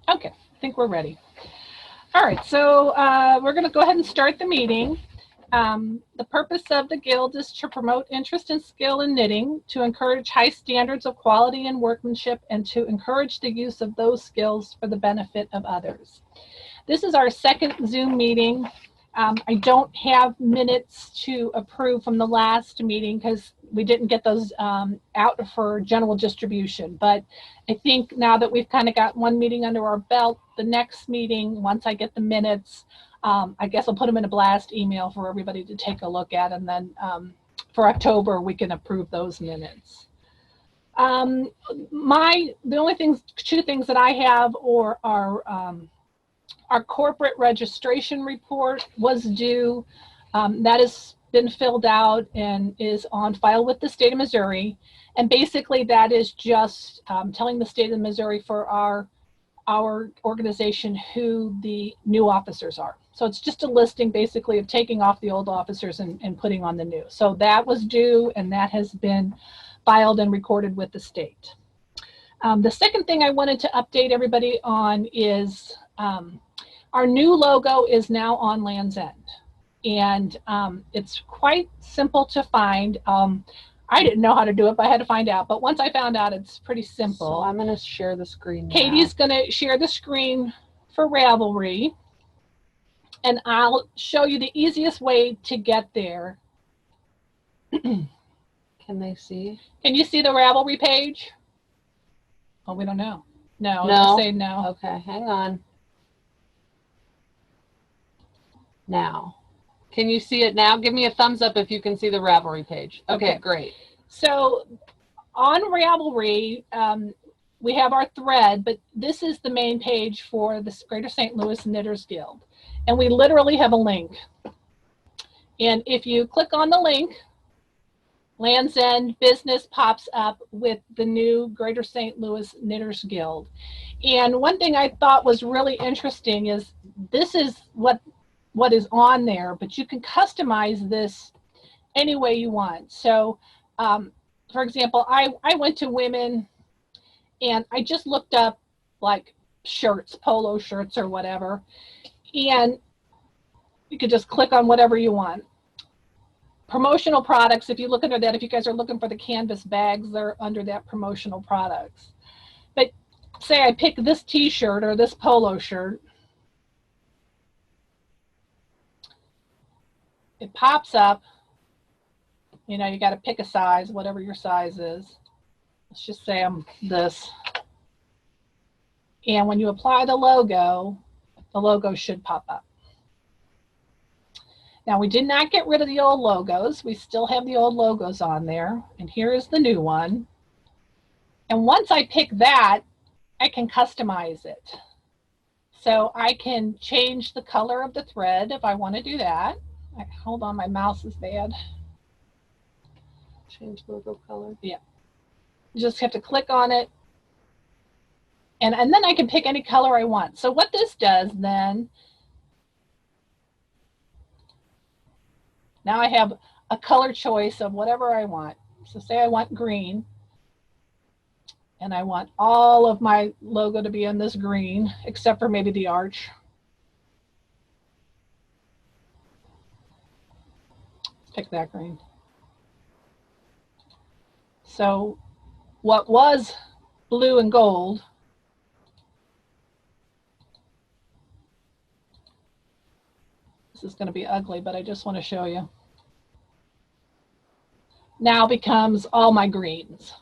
Okay, I think we're ready. All right, so we're going to go ahead and start the meeting. The purpose of the Guild is to promote interest and skill in knitting, to encourage high standards of quality and workmanship, and to encourage the use of those skills for the benefit of others. This is our second Zoom meeting. I don't have minutes to approve from the last meeting because we didn't get those out for general distribution. But I think now that we've kind of got one meeting under our belt, the next meeting, once I get the minutes, I guess I'll put them in a blast email for everybody to take a look at. And then for October, we can approve those minutes. The only two things that I have are our corporate registration report was due. That has been filled out and is on file with the state of Missouri. And basically that is just telling the state of Missouri for our organization who the new officers are. So it's just a listing basically of taking off the old officers and putting on the new. So that was due and that has been filed and recorded with the state. The second thing I wanted to update everybody on is our new logo is now on Land's End, and it's quite simple to find. I didn't know how to do it, but I had to find out. But once I found out, it's pretty simple. So I'm going to share the screen now. Katie's going to share the screen for Ravelry, and I'll show you the easiest way to get there. Can they see? Can you see the Ravelry page? Oh, we don't know. No. Say no. Okay, hang on. Now, can you see it now? Give me a thumbs up if you can see the Ravelry page. Okay, great. So on Ravelry, we have our thread, but this is the main page for the Greater St. Louis Knitters Guild. And we literally have a link. And if you click on the link, Land's End Business pops up with the new Greater St. Louis Knitters Guild. And one thing I thought was really interesting is this is what is on there, but you can customize this any way you want. So for example, I went to women and I just looked up like shirts, polo shirts or whatever, and you could just click on whatever you want. Promotional products, if you look under that, if you guys are looking for the canvas bags, they're under that promotional products. But say I pick this t-shirt or this polo shirt, it pops up. You know, you got to pick a size, whatever your size is. Let's just say I'm this. And when you apply the logo should pop up. Now, we did not get rid of the old logos. We still have the old logos on there. And here is the new one. And once I pick that, I can customize it. So I can change the color of the thread if I want to do that. Hold on, my mouse is bad. Change logo color. Yeah. You just have to click on it. And then I can pick any color I want. So what this does then, now I have a color choice of whatever I want. So say I want green. And I want all of my logo to be in this green, except for maybe the arch. Pick that green. So what was blue and gold this is going to be ugly, but I just want to show you, now becomes all my greens.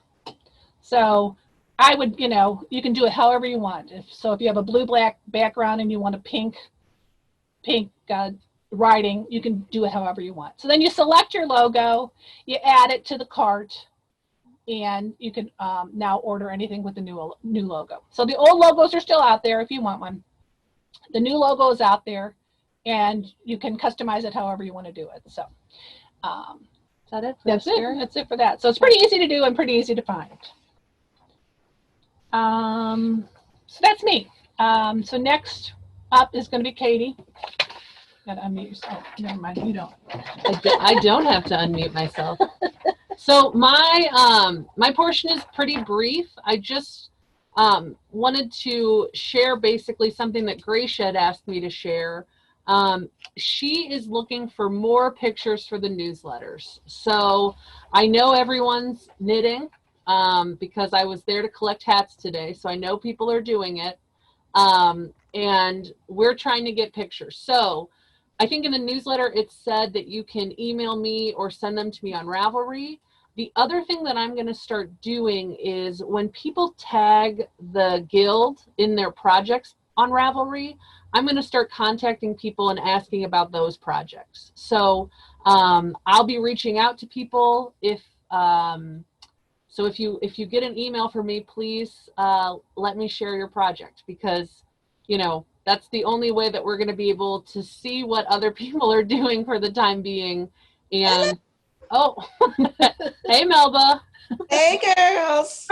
So I would, you know, you can do it however you want. So if you have a blue-black background and you want a pink writing, you can do it however you want. So then you select your logo, you add it to the cart, and you can now order anything with the new logo. So the old logos are still out there if you want one. The new logo is out there, and you can customize it however you want to do it. So is that it? That's it. That's it for that. So it's pretty easy to do and pretty easy to find. So that's me. So next up is going to be Katie. Got to unmute yourself. Never mind, you don't. I don't have to unmute myself. So my portion is pretty brief. I just Wanted to share basically something that Gracia had asked me to share. She is looking for more pictures for the newsletters. So I know everyone's knitting because I was there to collect hats today. So I know people are doing it. And we're trying to get pictures. So I think in the newsletter, it said that you can email me or send them to me on Ravelry. The other thing that I'm going to start doing is when people tag the guild in their projects on Ravelry, I'm going to start contacting people and asking about those projects. So I'll be reaching out to people if if you get an email from me, please let me share your project, because that's the only way that we're going to be able to see what other people are doing for the time being. And oh, hey Melba. Hey girls.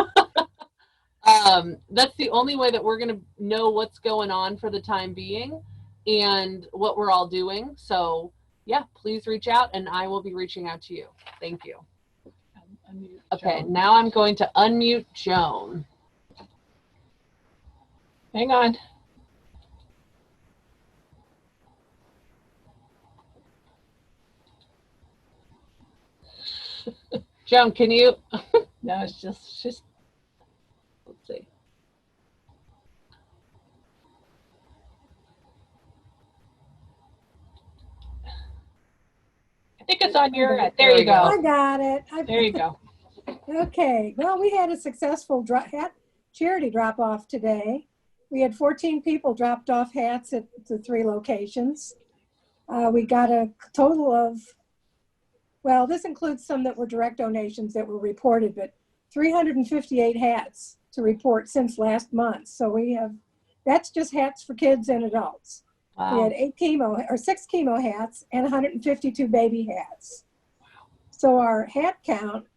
That's the only way that we're going to know what's going on for the time being and what we're all doing. So yeah, please reach out and I will be reaching out to you. Thank you. Okay, now I'm going to unmute Joan. Hang on. Joan, can you? No, it's just, Let's see. I think it's on your, there you go. I got it. There you go. Okay. Well, we had a successful hat charity drop off today. We had 14 people dropped off hats at the 3 locations. We got a total of, well, this includes some that were direct donations that were reported, but 358 hats to report since last month. So that's just hats for kids and adults. Wow. We had 6 chemo hats and 152 baby hats. So our hat count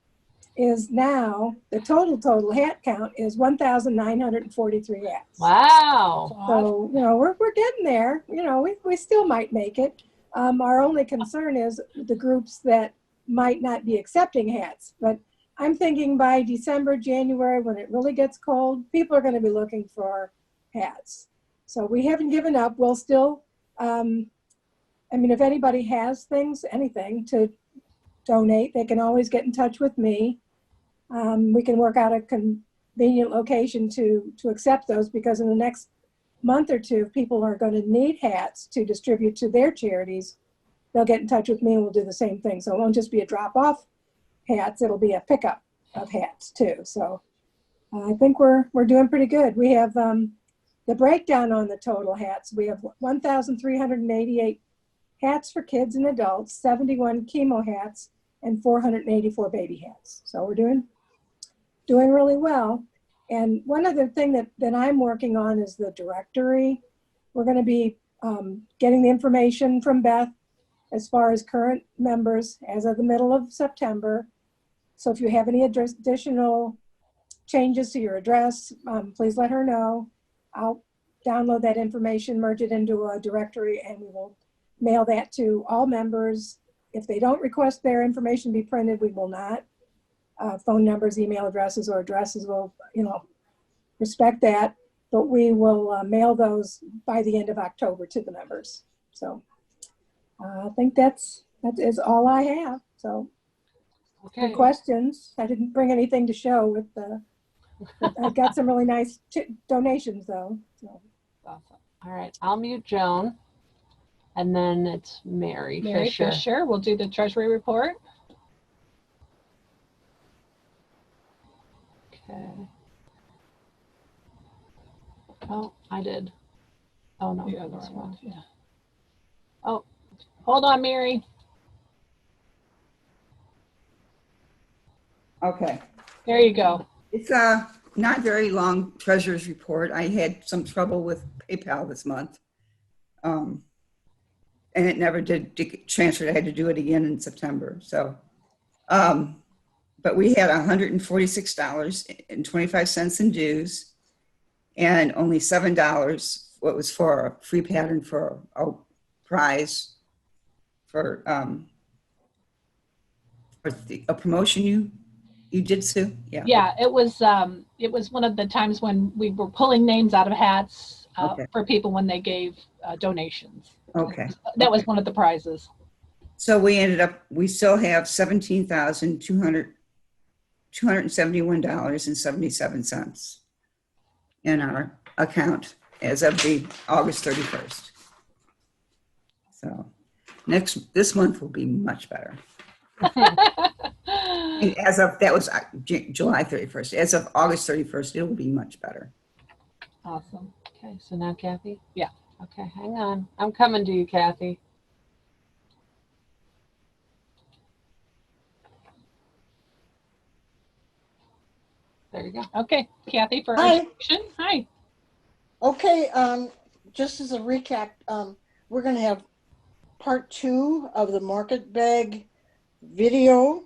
is now, the total hat count is 1,943 hats. Wow. So, we're getting there. We still might make it. Our only concern is the groups that might not be accepting hats. But I'm thinking by December, January, when it really gets cold, people are going to be looking for hats. So we haven't given up. We'll still, if anybody has anything to donate, they can always get in touch with me. We can work out a convenient location to accept those, because in the next month or two, people are going to need hats to distribute to their charities. They'll get in touch with me and we'll do the same thing. So it won't just be a drop-off hats, it'll be a pickup of hats too. So I think we're doing pretty good. We have the breakdown on the total hats. We have 1,388 hats for kids and adults, 71 chemo hats, and 484 baby hats. So we're doing really well. And one other thing that I'm working on is the directory. We're going to be getting the information from Beth as far as current members as of the middle of September. So if you have any additional changes to your address, please let her know. I'll download that information, merge it into a directory, and we will mail that to all members. If they don't request their information be printed, we will not. Phone numbers, email addresses, or addresses will, respect that, but we will mail those by the end of October to the members. So I think that is all I have. So Okay. any questions? I didn't bring anything to show with I've got some really nice donations though. So. Awesome. All right, I'll mute Joan. And then it's Mary Fisher. We'll do the treasury report. Okay. Oh, I did. Oh, no. The other one, yeah. Oh, Hold on, Mary. Okay. There you go. It's a not very long treasurer's report. I had some trouble with PayPal this month. And it never did transfer. I had to do it again in September. So, but we had $146.25 in dues, and only $7 what was for a free pattern for a prize for a promotion you You did, Sue? Yeah. Yeah, it was one of the times when we were pulling names out of hats Okay. for people when they gave donations. Okay. That was Okay. one of the prizes. So we still have $17,271.77 in our account as of the August 31st. So this month will be much better. As of, that was July 31st. As of August 31st, it will be much better. Awesome. Okay, so now Kathy? Yeah. Okay, hang on. I'm coming to you, Kathy. There you go. Okay, Kathy for Hi. education. Hi. Okay, just as a recap, we're going to have part 2 of the market bag video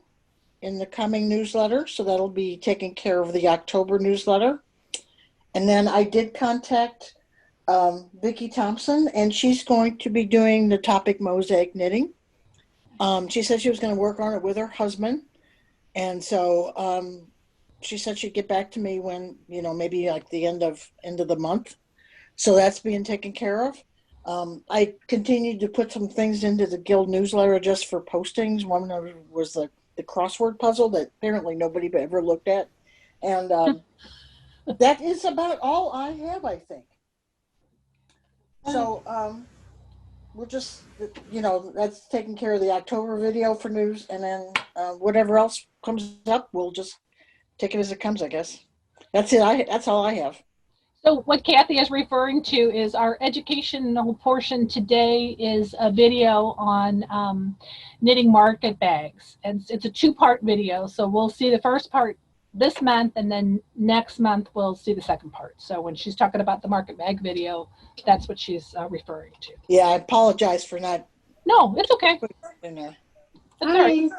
in the coming newsletter. So that'll be taking care of the October newsletter. And then I did contact Vicki Thompson, and she's going to be doing the topic mosaic knitting. She said she was going to work on it with her husband. And so she said she'd get back to me when, maybe like the end of the month. So that's being taken care of. I continued to put some things into the Guild newsletter just for postings. One of them was the crossword puzzle that apparently nobody ever looked at. And that is about all I have, I think. So we'll just, that's taking care of the October video for news. And then whatever else comes up, we'll just take it as it comes, I guess. That's it. That's all I have. So what Kathy is referring to is our educational portion today is a video on knitting market bags. And it's a 2-part video. So we'll see the first part this month, and then next month we'll see the second part. So when she's talking about the market bag video, that's what she's referring to. Yeah, I apologize for not No, it's okay. putting it in there. It's all right.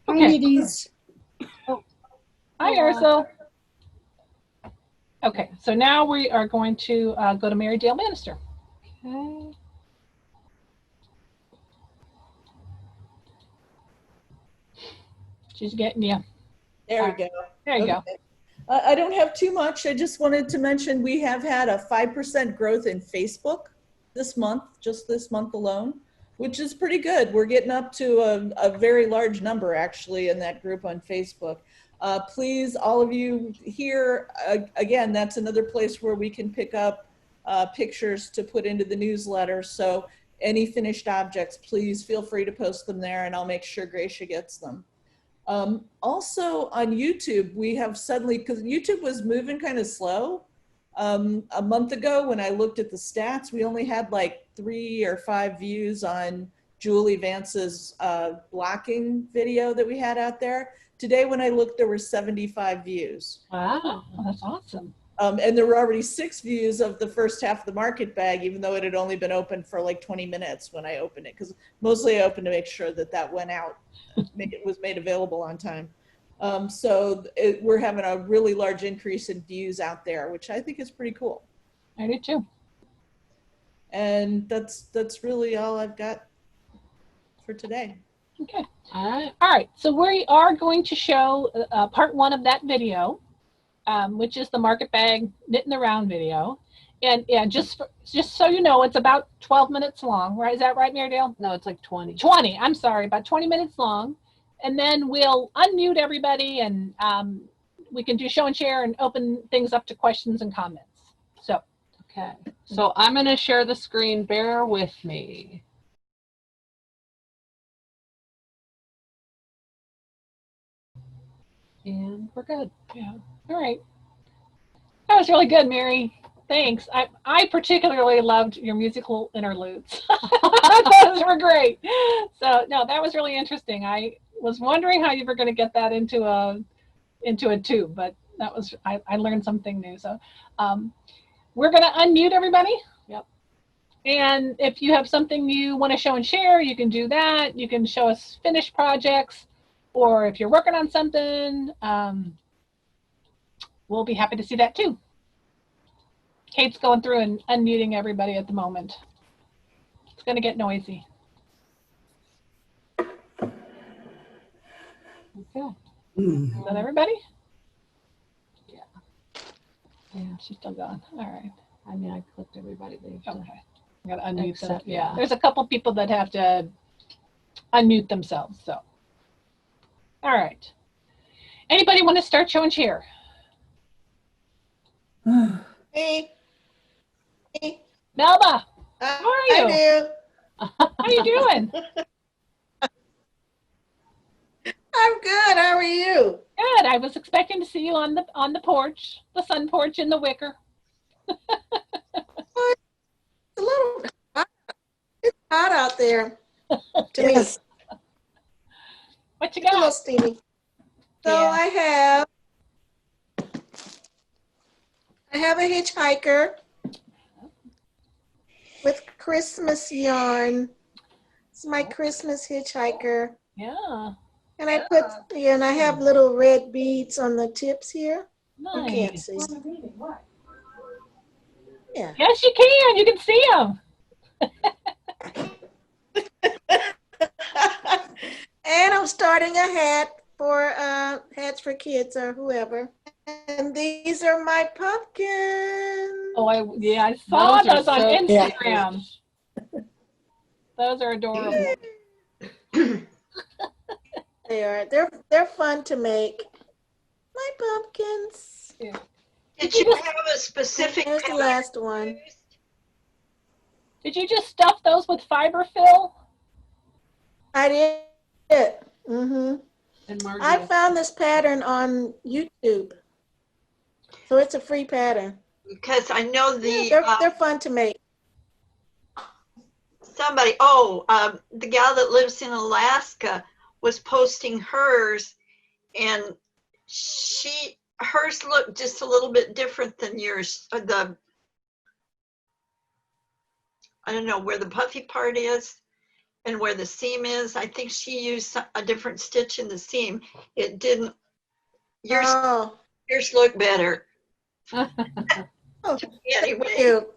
Hi, Okay. ladies. Hi, Ursula. Okay, so now we are going to go to Mary Dale Bannister. Okay. She's getting you. There we go. There you go. Okay. I don't have too much. I just wanted to mention we have had a 5% growth in Facebook this month, just this month alone, which is pretty good. We're getting up to a very large number actually in that group on Facebook. Please, all of you here, again, that's another place where we can pick up pictures to put into the newsletter. So any finished objects, please feel free to post them there and I'll make sure Gracia gets them. Also on YouTube, we have suddenly, because YouTube was moving kind of slow. A month ago when I looked at the stats, we only had like 3 or 5 views on Julie Vance's blocking video that we had out there. Today when I looked, there were 75 views. Wow. Oh, that's awesome. And there were already 6 views of the first half of the market bag, even though it had only been open for like 20 minutes when I opened it, because mostly I opened to make sure that that went out, it was made available on time. So we're having a really large increase in views out there, which I think is pretty cool. I do too. And that's really all I've got for today. Okay. All right. All right. So we are going to show part 1 of that video, which is the market bag knitting around video. And just so you know, it's about 12 minutes long, right? Is that right, Mary Dale? No, it's like 20. 20. I'm sorry, about 20 minutes long. And then we'll unmute everybody and we can do show and share and open things up to questions and comments. So, Okay. So I'm going to share the screen. Bear with me. And we're good. yeah. All right. That was really good, Mary. Thanks. I particularly loved your musical interludes. Those were great. So no, that was really interesting. I was wondering how you were going to get that into a tube, but that was I learned something new. So we're going to unmute everybody. Yep. And if you have something you want to show and share, you can do that. You can show us finished projects, or if you're working on something, we'll be happy to see that too. Kate's going through and unmuting everybody at the moment. It's going to get noisy. Okay. Mm. Is that everybody? Yeah, she's still gone. All right. I mean, I clicked everybody. They have to Okay. I gotta unmute them. accept, Yeah, yeah. there's a couple people that have to unmute themselves, so. All right. Anybody want to start show and share? Hey, hey, Melba, how are you? do? how you doing? I'm good. How are you? Good. I was expecting to see you on the porch, the sun porch in the wicker. It's a little hot. It's hot out there to Yes. me. What you It's a little got? steamy. So Yeah. I have a hitchhiker with Christmas yarn. It's my Christmas hitchhiker. Yeah. And I have little red beads on the tips here. You can't Nice. see. Yeah. Yes, you can. You can see them. And I'm starting a hat for hats for kids or whoever. And these are my pumpkins. Oh, I saw Those are those on so Instagram. Those are adorable. They are. They're fun to make. My pumpkins. Yeah. Did you have a specific Here's the pattern last one. used? Did you just stuff those with fiber fill? I did. Mm-hmm. And Margie, I found this pattern on YouTube. So it's a free pattern. Because I know They're fun to make. the gal that lives in Alaska was posting hers, and hers looked just a little bit different than yours. I don't know where the puffy part is and where the seam is. I think she used a different stitch in the seam. It didn't. Yours look better. Oh, Anyway. cute.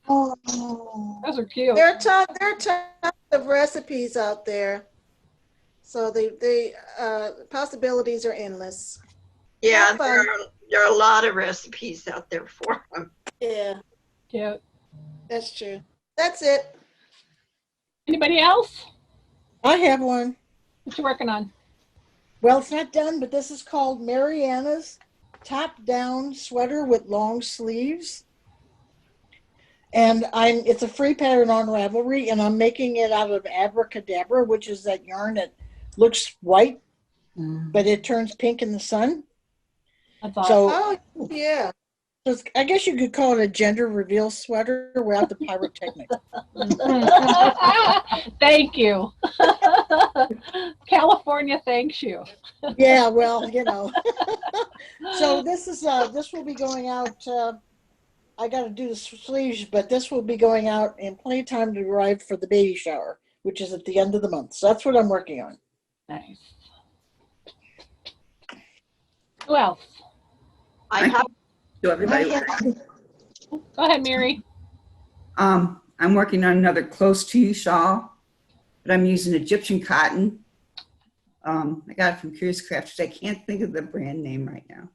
Those are cute. There are tons of recipes out there. So the possibilities are endless. Yeah, Have fun. there are a lot of recipes out there for them. Yeah, Cute. that's true. That's it. Anybody else? I have one. What you working on? Well, it's not done, but this is called Mariana's top-down sweater with long sleeves. And it's a free pattern on Ravelry, and I'm making it out of Abracadabra, which is that yarn that looks white, but it turns pink in the sun. That's awesome. So, Oh, yeah. I guess you could call it a gender reveal sweater without the pyrotechnics. Thank you. California thanks you. Yeah, well, So this will be going out. I got to do the sleeves, but this will be going out in plenty of time to arrive for the baby shower, which is at the end of the month. So that's what I'm working on. Nice. Who else? I have To everybody. Go ahead, Mary. I'm working on another close to you shawl, but I'm using Egyptian cotton. I got it from Curious Crafters. I can't think of the brand name right now,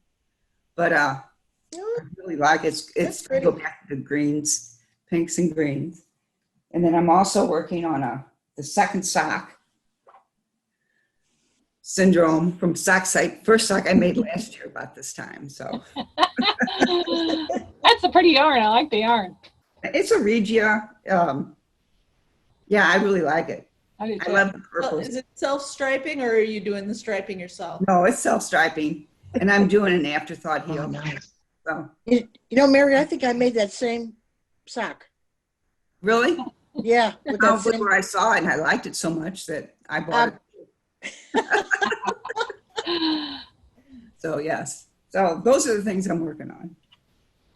but I really like it. It's pretty. go back to the greens, pinks and greens. And then I'm also working on the second sock syndrome from sock site. First sock I made last year about this time. So That's a pretty yarn. I like the yarn. it's a Regia. Yeah, I really like it. I do I too. love the purple. Is it self-striping or are you doing the striping yourself? No, it's self-striping, and I'm doing an afterthought heel. Nice. So Mary, I think I made that same sock. really, Yeah, with that probably same. where I saw it and I liked it so much that I bought it. So yes, so those are the things I'm working on.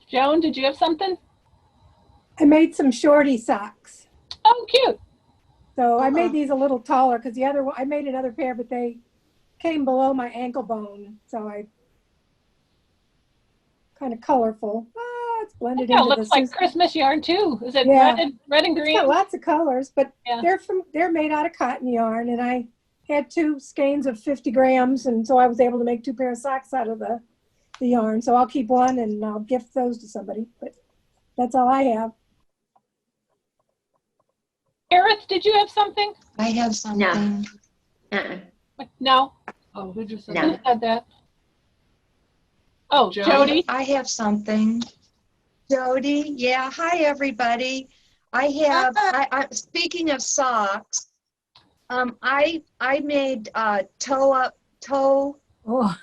Joan, did you have something? I made some shorty socks. Oh, cute. So I made these a little taller because the other one, I made another pair, but they came below my ankle bone. So I kind of colorful. It's blended Yeah, it into looks the like system. Christmas yarn too. Is it Yeah. red and It's green? got lots of colors, but Yeah. they're made out of cotton yarn, and I had 2 skeins of 50 grams, and so I was able to make 2 pair of socks out of the yarn. So I'll keep one and I'll gift those to somebody, but that's all I have. Aerith, did you have something? I have something. No. Oh, who just said No. Who that? said that? Oh, Jody? Jody. I have something. Jody, yeah. Hi, everybody. I have. I speaking of socks, I made toe Oh,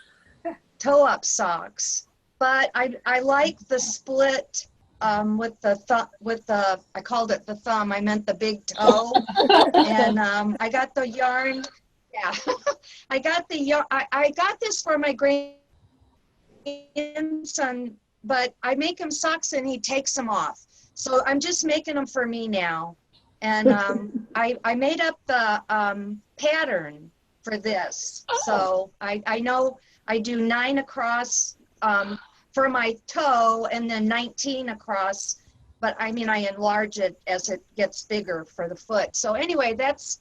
up socks, but I like the split with the I called it the thumb. I meant the big toe, and I got the yarn. Yeah, I got the yarn. I got this for my grandson, but I make him socks and he takes them off. So I'm just making them for me now. And I made up the pattern for this. So I know I do 9 across for my toe and then 19 across, but I mean, I enlarge it as it gets bigger for the foot. So anyway, that's,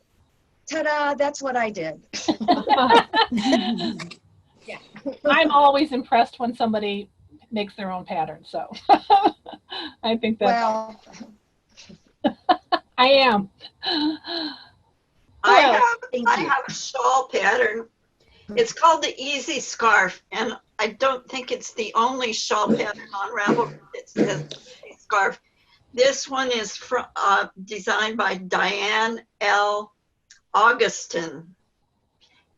ta-da, that's what I did. I'm always impressed when somebody makes their own pattern. So I think that's, Well, I am. I thank you. have a shawl pattern. It's called the Easy Scarf, and I don't think it's the only shawl pattern on Ravelry. It's the Easy Scarf. This one is from, designed by Diane L. Augustin,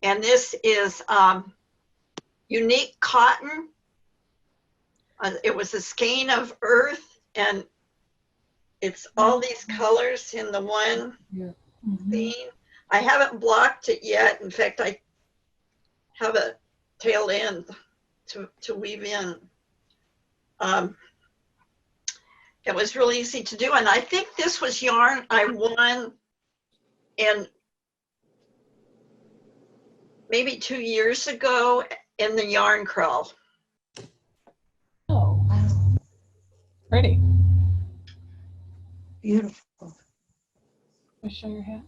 and this is unique cotton. It was a skein of earth, and it's all these colors in the one skein. I haven't blocked it yet. In fact, I have a tail end to weave in. It was really easy to do, and I think this was yarn I won in maybe 2 years ago in the yarn crawl. Oh, Wow, pretty. beautiful. Want to show your hat?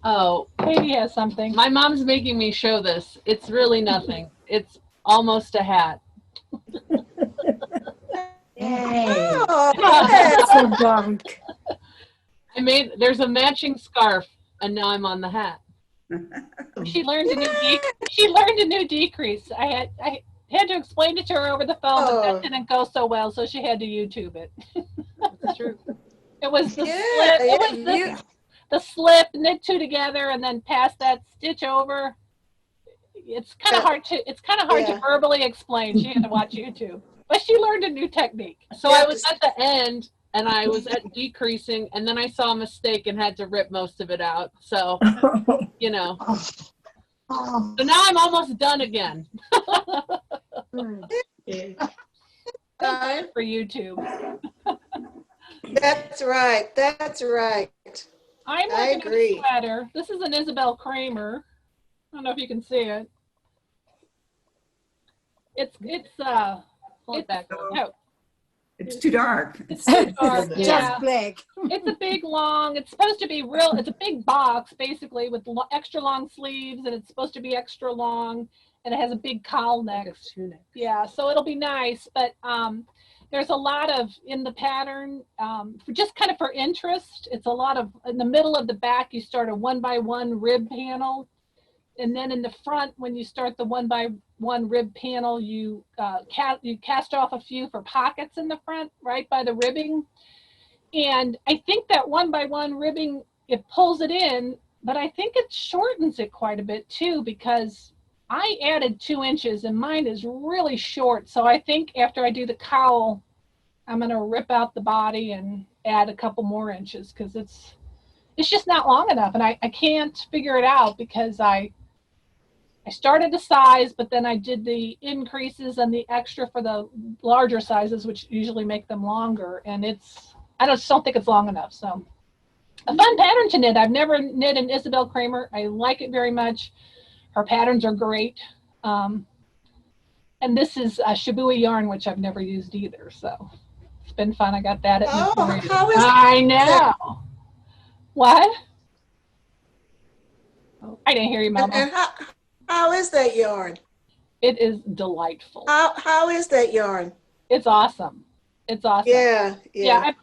Oh, Katie has something. my mom's making me show this. It's really nothing. It's almost a hat. Yay. Oh, yes. so dark. There's a matching scarf, and now I'm on the hat. She learned a new decrease. I had to explain it to her over the phone, but Oh. that didn't go so well, so she had to YouTube it. That's true. It was the Yeah, slip. It yeah, was the slip, knit 2 together, and then pass that stitch over. It's kind of hard to Yeah. verbally explain. She had to watch YouTube, but she learned a new technique. So Yeah, I was at the end, and I was at decreasing, and then I saw a mistake and had to rip most of it out. So, you know. Oh, So now I'm almost done again. Time. For YouTube. That's right. That's right. I'm I working on a agree. sweater. This is an Isabel Kramer. I don't know if you can see it. It's Pull it back. oh, It's too dark. it's too dark. Just Yeah. black. It's a big long, it's supposed to be real, it's a big box basically with extra long sleeves, and it's supposed to be extra long, and it has a big cowl neck. Yeah, so it'll be nice, but there's a lot of, in the pattern, for just kind of for interest, it's a lot of, in the middle of the back, you start a 1x1 rib panel. And then in the front, when you start the 1x1 rib panel, you cast off a few for pockets in the front, right by the ribbing. And I think that 1x1 ribbing, it pulls it in, but I think it shortens it quite a bit too, because I added 2 inches and mine is really short. So I think after I do the cowl, I'm going to rip out the body and add a couple more inches, because it's just not long enough. And I can't figure it out, because I started the size, but then I did the increases and the extra for the larger sizes, which usually make them longer. And I just don't think it's long enough. So a fun pattern to knit. I've never knit an Isabel Kramer. I like it very much. Her patterns are great. And this is a Shibui yarn, which I've never used either. So it's been fun. I got that at Oh, Knit how is I know. What? I didn't hear you, Mama. And how is that yarn? It is delightful. How is that yarn? It's awesome. It's awesome. Yeah.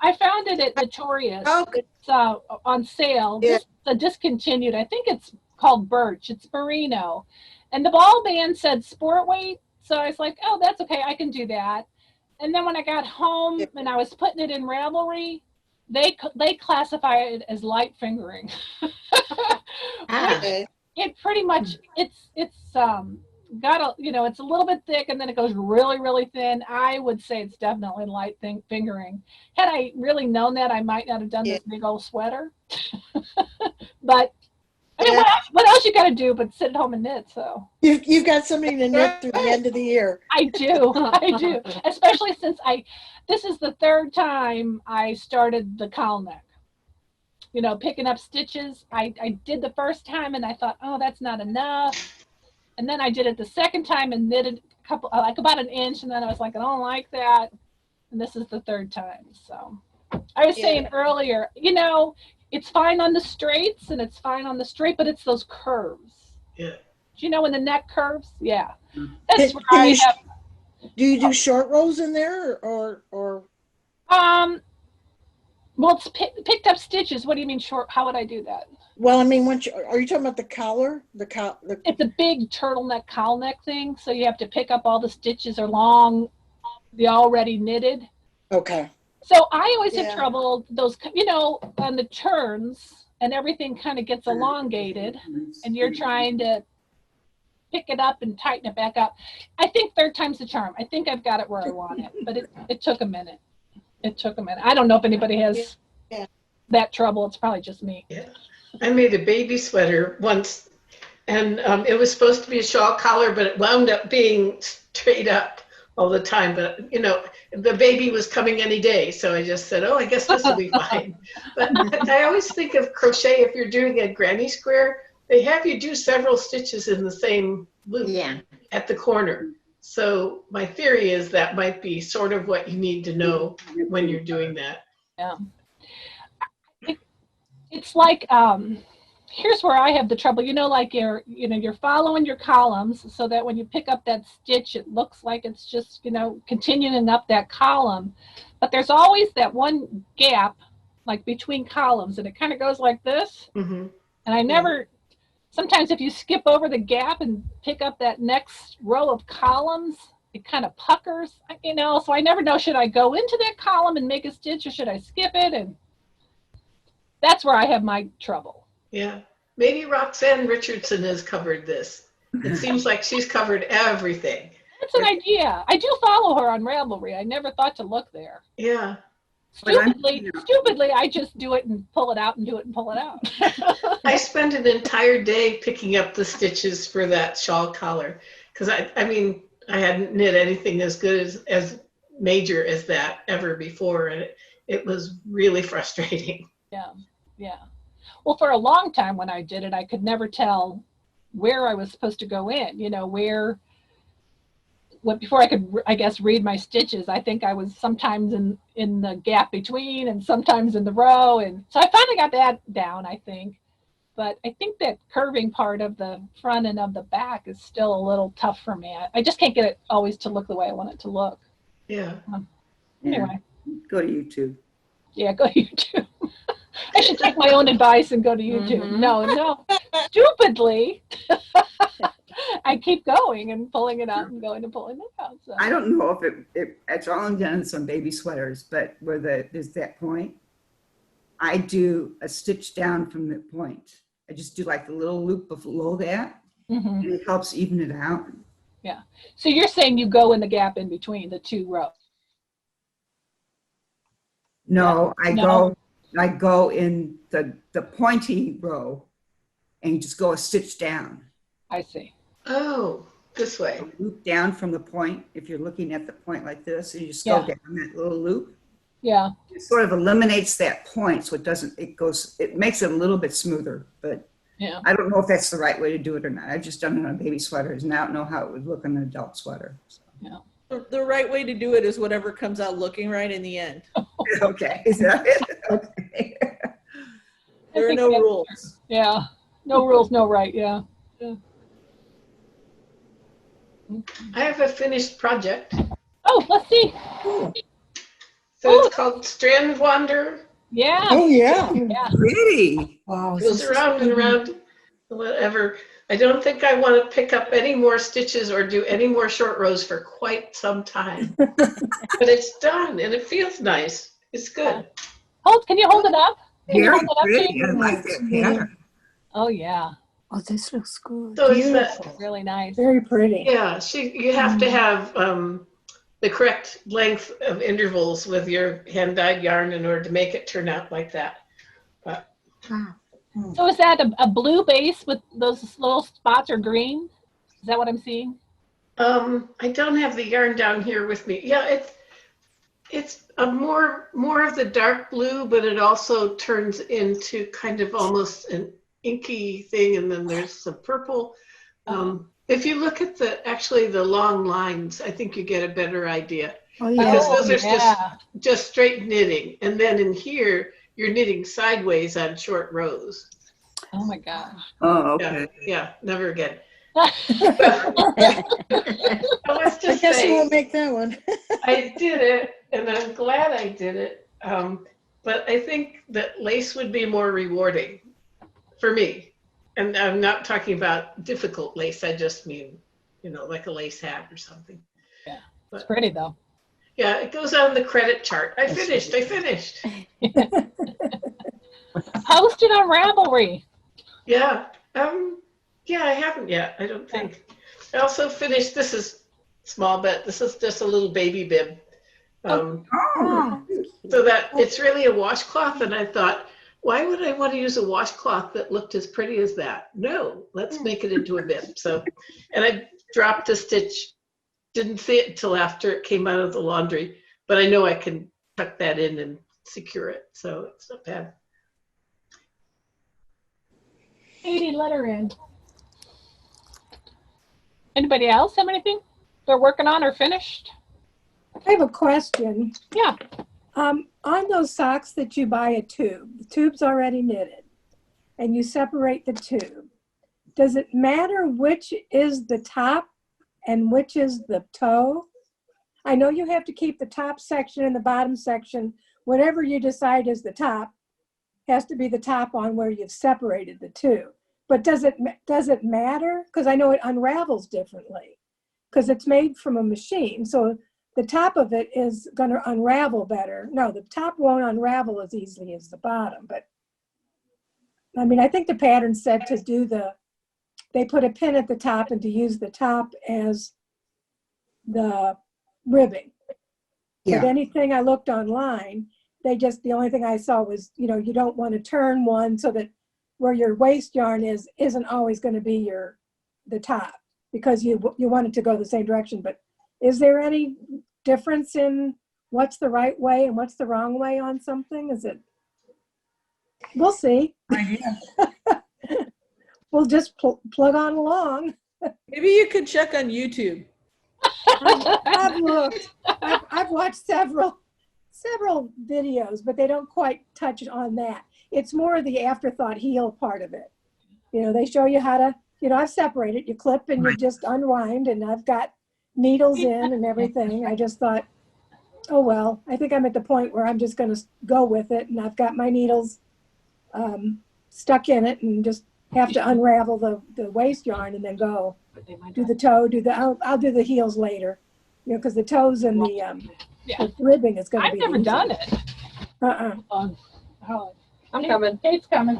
I found it at Notorious. Okay. It's on sale. Yeah. This is discontinued. I think it's called Birch. It's merino. And the ball band said sport weight. So I was like, oh, that's okay. I can do that. And then when I got home and I was putting it in Ravelry, they classify it as light fingering. Okay. It pretty much, it's got a, it's a little bit thick and then it goes really, really thin. I would say it's definitely light fingering. Had I really known that, I might not have done this big old sweater. But I mean, what else you got to do but sit at home and knit? So You've got something to knit through the end of the year. I do, especially since this is the third time I started the cowl neck. Picking up stitches. I did the first time and I thought, oh, that's not enough. And then I did it the second time and knitted a couple, like about an inch, and then I was like, I don't like that. And this is the third time. So I was saying earlier, it's fine on the straights and it's fine on the straight, but it's those curves. Yeah. Do you know when the neck curves? Yeah. That's where I have. Do you do short rows in there or? Well, it's picked up stitches. What do you mean short? How would I do that? Well, I mean, are you talking about the collar? It's a big turtleneck cowl neck thing, so you have to pick up all the stitches along the already knitted. Okay. So I always have trouble those, on the turns and everything kind of gets elongated, and you're trying to pick it up and tighten it back up. I think third time's the charm. I think I've got it where I want it, but it took a minute. It took a minute. I don't know if anybody has that trouble. It's probably just me. Yeah. I made a baby sweater once, and it was supposed to be a shawl collar, but it wound up being straight up all the time. But, the baby was coming any day, so I just said, oh, I guess this will be fine. But I always think of crochet, if you're doing a granny square, they have you do several stitches in the same loop at the corner. So my theory is that might be sort of what you need to know when you're doing that. Yeah. It's like, here's where I have the trouble, like you're following your columns so that when you pick up that stitch, it looks like it's just, continuing up that column. But there's always that one gap, like between columns, and it kind of goes like this. Mm-hmm. And I never, sometimes if you skip over the gap and pick up that next row of columns, it kind of puckers, so I never know, should I go into that column and make a stitch or should I skip it? And that's where I have my trouble. Yeah. Maybe Roxanne Richardson has covered this. It seems like she's covered everything. That's an idea. I do follow her on Ravelry. I never thought to look there. Yeah. Stupidly, I just do it and pull it out and do it and pull it out. I spent an entire day picking up the stitches for that shawl collar because I hadn't knit anything as good as major as that ever before, and it was really frustrating. Yeah. Well, for a long time when I did it, I could never tell where I was supposed to go in, before I could, I guess, read my stitches. I think I was sometimes in the gap between and sometimes in the row. And so I finally got that down, I think. But I think that curving part of the front and of the back is still a little tough for me. I just can't get it always to look the way I want it to look. Yeah. Anyway. Go to YouTube. Yeah, go to YouTube. I should take my own advice and go to YouTube. Mm-hmm. No. Stupidly, I keep going and pulling it out and going and pulling it out. So. I don't know if it's all done some baby sweaters, but where there's that point, I do a stitch down from the point. I just do like a little loop below that, and it helps even it out. Yeah. So you're saying you go in the gap in between the two rows? No, I go in the pointy row and you just go a stitch down. I see. Oh, this way. Loop down from the point. If you're looking at the point like this, and you just go down that little loop. Yeah. It sort of eliminates that point, so it makes it a little bit smoother, but I don't know if that's the right way to do it or not. I've just done it on baby sweaters and I don't know how it would look on an adult sweater. So. Yeah. The right way to do it is whatever comes out looking right in the end. Okay, is that it? Okay. There are no rules. Yeah. No rules, no right. Yeah. I have a finished project. Oh, let's see. So it's called Strand Wander. Yeah. Oh, yeah. Yeah. Pretty. Wow. Goes around and around, whatever. I don't think I want to pick up any more stitches or do any more short rows for quite some time. But it's done and it feels nice. It's good. Can you hold it up? Can you Very hold it up, pretty. Jane? I like that pattern. Oh, yeah. Oh, this looks good. So it's that, It's really nice. Very pretty. yeah, you have to have the correct length of intervals with your hand dyed yarn in order to make it turn out like that. But So is that a blue base with those little spots, or green? Is that what I'm seeing? I don't have the yarn down here with me. Yeah, it's a more of the dark blue, but it also turns into kind of almost an inky thing, and then there's some purple. If you look at the long lines, I think you get a better idea. Oh, Because those are yeah. just straight knitting, and then in here you're knitting sideways on short rows. Oh my gosh. Oh, okay. Yeah, never again. I Let's just guess you say won't make that one. I did it, and I'm glad I did it. But I think that lace would be more rewarding for me. And I'm not talking about difficult lace. I just mean, like a lace hat or something. Yeah, But, it's pretty though. yeah, it goes on the credit chart. I finished. Post it on Ravelry. Yeah. Yeah, I haven't yet. I don't think. I also finished. This is small, but this is just a little baby bib. Oh, So that it's really a washcloth, and I thought, why would I want to use a washcloth that looked as pretty as that? No, let's make it into a bib. So, and I dropped a stitch, didn't see it until after it came out of the laundry, but I know I can tuck that in and secure it, so it's not bad. Katie, let her in. Anybody else have anything they're working on or finished? I have a question. Yeah. On those socks that you buy a tube, the tube's already knitted, and you separate the tube. Does it matter which is the top and which is the toe? I know you have to keep the top section and the bottom section. Whatever you decide is the top has to be the top on where you've separated the two. But does it matter? Because I know it unravels differently because it's made from a machine. So the top of it is going to unravel better. No, the top won't unravel as easily as the bottom. But I mean, I think the pattern said to do they put a pin at the top and to use the top as the ribbing. yeah. But anything I looked online, the only thing I saw was, you don't want to turn one so that where your waist yarn isn't always going to be the top because you want it to go the same direction. But is there any difference in what's the right way and what's the wrong way on something? We'll see. We'll just plug on along. Maybe you could check on YouTube. I've looked. I've watched several videos, but they don't quite touch on that. It's more the afterthought heel part of it. They show you how to, I've separated, you clip and you just unwind, and I've got needles in and everything. I just thought, oh, well, I think I'm at the point where I'm just going to go with it. And I've got my needles stuck in it and just have to unravel the waist yarn and then go do the toe, I'll do the heels later, because the toes and the ribbing is going to be I've never done it. I'm coming. Kate's coming.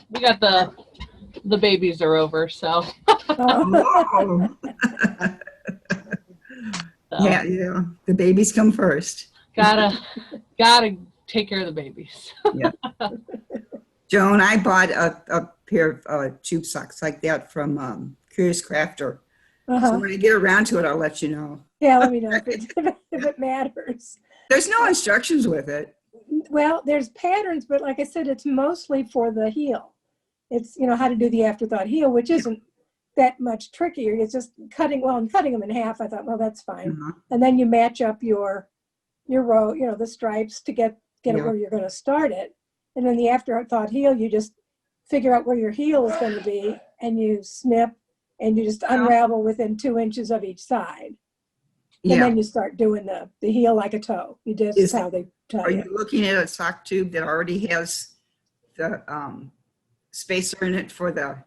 We got the babies are over, so. Oh. Yeah. The babies come first. Gotta take care of the babies. Yeah. Joan, I bought a pair of tube socks like that from Curious Crafter. So when I get around to it, I'll let you know. Yeah, let me know if it matters. There's no instructions with it. Well, there's patterns, but like I said, it's mostly for the heel. It's, how to do the afterthought heel, which isn't that much trickier. It's just cutting them in half. I thought, well, that's fine. And then you match up your row, the stripes to get get it Yeah. where you're going to start it. And then the afterthought heel, you just figure out where your heel is going to be, and you snip, and you just unravel within 2 inches of each side. And Yeah. then you start doing the heel like a toe. You just Is- how they tell Are you. you looking at a sock tube that already has the spacer in it for the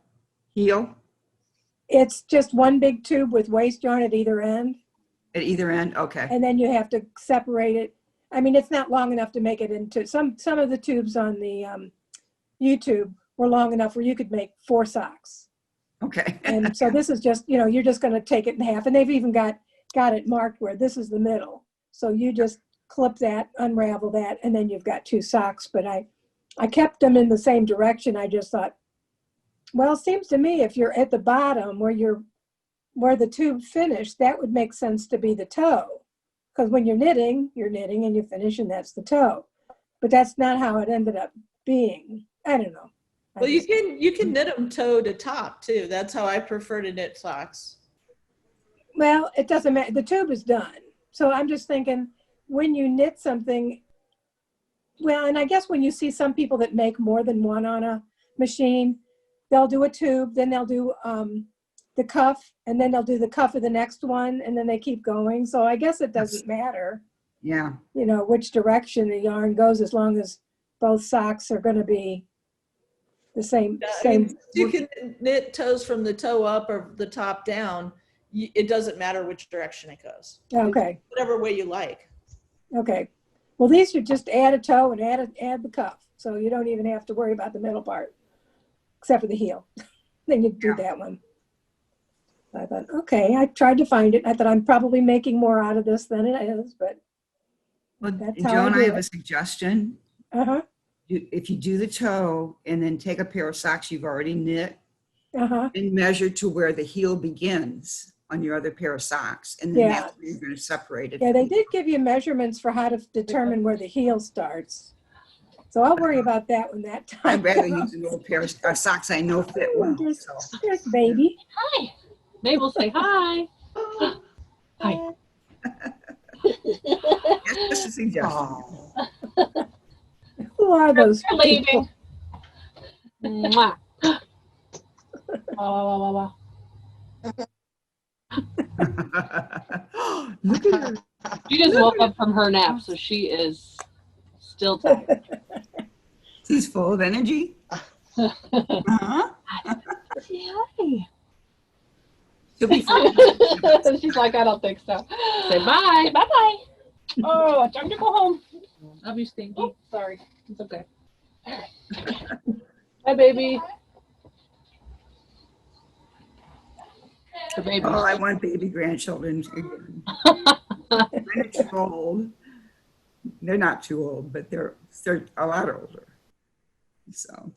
heel It's just one big tube with waste yarn at either end, at either end? Okay. and then you have to separate it. I mean, it's not long enough to make it into some of the tubes on the YouTube were long enough where you could make 4 socks. Okay. And so this is just, you're just going to take it in half, and they've even got it marked where this is the middle. So you just clip that, unravel that, and then you've got 2 socks. But I kept them in the same direction. I just thought, well, it seems to me if you're at the bottom where the tube finished, that would make sense to be the toe. Because when you're knitting and you finish, and that's the toe. But that's not how it ended up being. I don't know. Well, you can knit them toe to top too. That's how I prefer to knit socks. Well, it doesn't matter. The tube is done. So I'm just thinking when you knit something, well, and I guess when you see some people that make more than one on a machine, they'll do a tube, then they'll do the cuff, and then they'll do the cuff of the next one, and then they keep going. So I guess it doesn't matter, Yeah. which direction the yarn goes, as long as both socks are going to be the same. I mean, you can knit toes from the toe up or the top down. It doesn't matter which direction it goes. Okay. Whatever way you like. Okay. Well, these should just add a toe and add the cuff. So you don't even have to worry about the middle part, except for the heel. Then you do that one. I thought, okay, I tried to find it. I thought I'm probably making more out of this than it is, but Well, that's how Joan, I I do have a it. suggestion. Uh-huh. If you do the toe and then take a pair of socks you've already knit Uh-huh. and measure to where the heel begins on your other pair of socks, and then Yeah. that's where you're going to separate it. Yeah, they did give you measurements for how to determine where the heel starts. So I'll worry about that when that time I'd rather comes. use an old pair of socks I know fit well. So. There's baby. Hi. Mabel, say hi. Hi. That's just a suggestion. Who are those You're leaving. people? Mwah. Wow, wow, wow, wow. Look at her. She just woke up from her nap, so she is still tired. She's full of energy. Uh-huh. Hi. She'll be fine. She's like, I don't think so. Say bye. Bye-bye. Oh, time to go home. Love you, Stinky. Oh, sorry. It's okay. Hi, baby. The baby. Oh, I want baby grandchildren again. They're too old. They're not too old, but they're a lot older. So.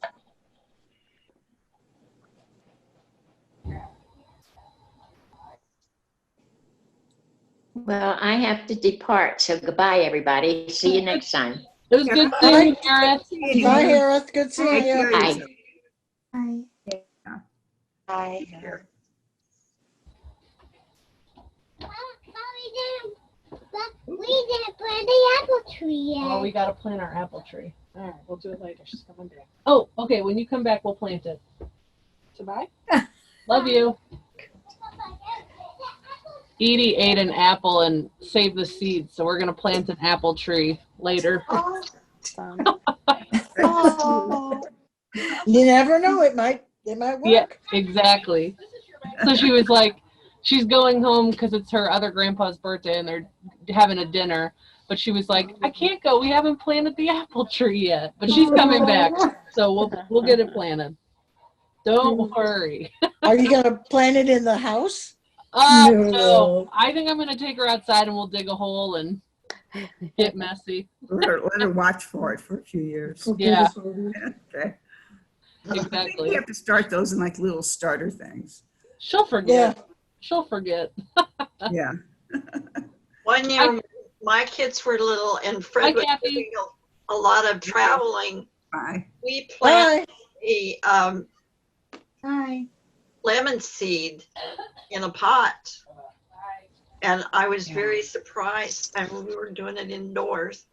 Well, I have to depart, so goodbye, everybody. See you next time. It was good seeing you, Gareth. Bye, Harris. Good seeing Take care you. of Bye. yourself. Bye. Here. We didn't plant the apple tree yet. Oh, we got to plant our apple tree. All right, we'll do it later. She's coming back. Oh, okay. When you come back, we'll plant it. So bye. Love you. Edie ate an apple and saved the seeds, so we're going to plant an apple tree later. Oh. You never know. They might work. Yeah, exactly. So she was like, she's going home because it's her other grandpa's birthday and they're having a dinner. But she was like, I can't go. We haven't planted the apple tree yet. But she's coming back, so we'll get it planted. Don't worry. Are you going to plant it in the house? No. I think I'm going to take her outside and we'll dig a hole and get messy. Let her watch for it for a few years. Yeah, Okay. I think exactly. we have to start those in like little starter things. She'll forget. She'll forget. Yeah. One year, my kids were little, and Fred Hi, was Kathy. doing a lot of traveling. Bye. We Bye. planted a Hi. lemon seed in a pot, and I was very surprised. And we were doing it indoors,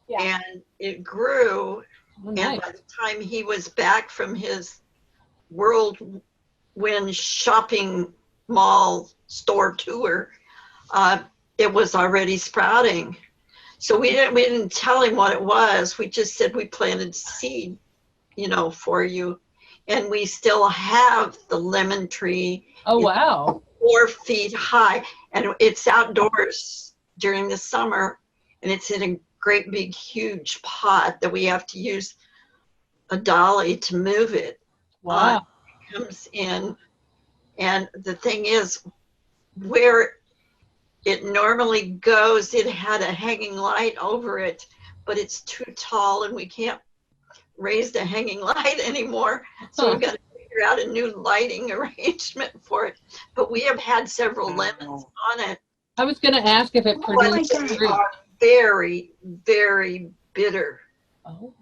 Yeah. and it grew. Oh, And nice. by the time he was back from his whirlwind shopping mall store tour, it was already sprouting. So we didn't tell him what it was. We just said we planted seed, for you. And we still have the lemon tree. Oh, It's wow. 4 feet high, and it's outdoors during the summer, and it's in a great big huge pot that we have to use a dolly to move it. Wow. It comes in, and the thing is, where it normally goes, it had a hanging light over it, but it's too tall and we can't raise the hanging light anymore. So we've got to figure out a new lighting arrangement for it. But we have had several lemons on it. I was going to ask if it But produced they fruit. are very, very bitter. Oh.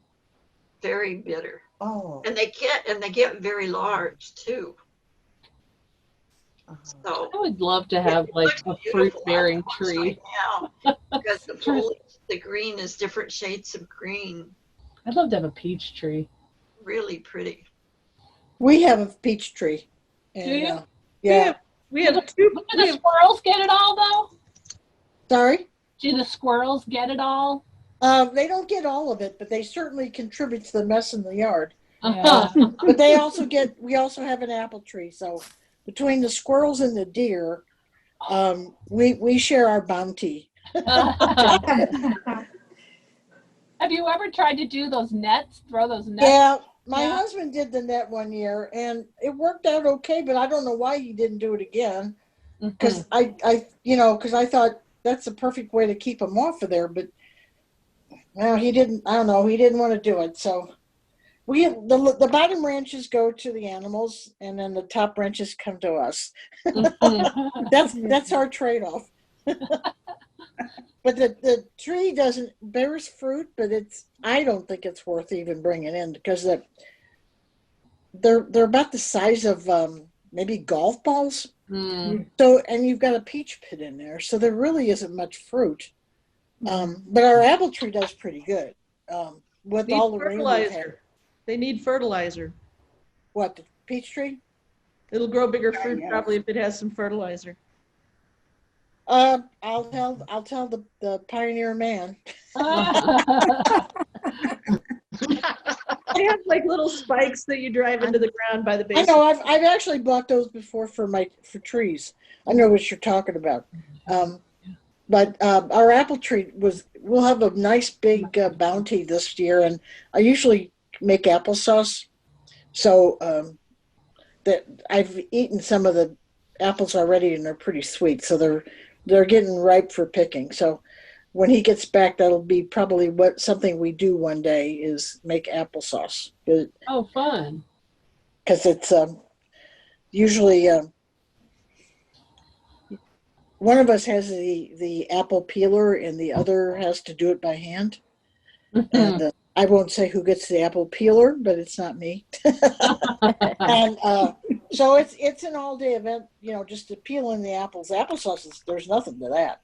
Very bitter. Oh. And they get very large too. So I would love to have like a fruit-bearing tree. right now because the foliage, the green is different shades of green. I'd love to have a peach tree. Really pretty. We have a peach tree. And, Do you? yeah. We have Do two. the squirrels get it all though? Sorry? Do the squirrels get it all? They don't get all of it, but they certainly contribute to the mess in the yard. Yeah. But we also have an apple tree. So between the squirrels and the deer, we share our bounty. Have you ever tried to do those nets? Throw those nets? Yeah, my Yeah. husband did the net one year and it worked out okay, but I don't know why he didn't do it again. Because because I thought that's the perfect way to keep them off of there, but no, he didn't. I don't know. He didn't want to do it. So the bottom branches go to the animals, and then the top branches come to us. That's our trade-off. But the tree bears fruit, but I don't think it's worth even bringing in because they're about the size of maybe golf balls. Mm. So, and you've got a peach pit in there, so there really isn't much fruit. But our apple tree does pretty good with Need all the rain we've had. fertilizer. They need fertilizer. What, the peach tree? It'll grow bigger fruit Yeah. probably if it has some fertilizer. I'll tell the pioneer man. They have like little spikes that you drive into the ground by the base. I know I've actually bought those before for trees. I know what you're talking about. But our apple tree we'll have a nice big bounty this year, and I usually make applesauce. So that I've eaten some of the apples already, and they're pretty sweet. So they're getting ripe for picking. So when he gets back, that'll be probably something we do one day is make applesauce. Oh, fun. Because it's usually one of us has the apple peeler and the other has to do it by hand. And I won't say who gets the apple peeler, but it's not me. And so it's an all day event, just to peel in the apples. Applesauce there's nothing to that.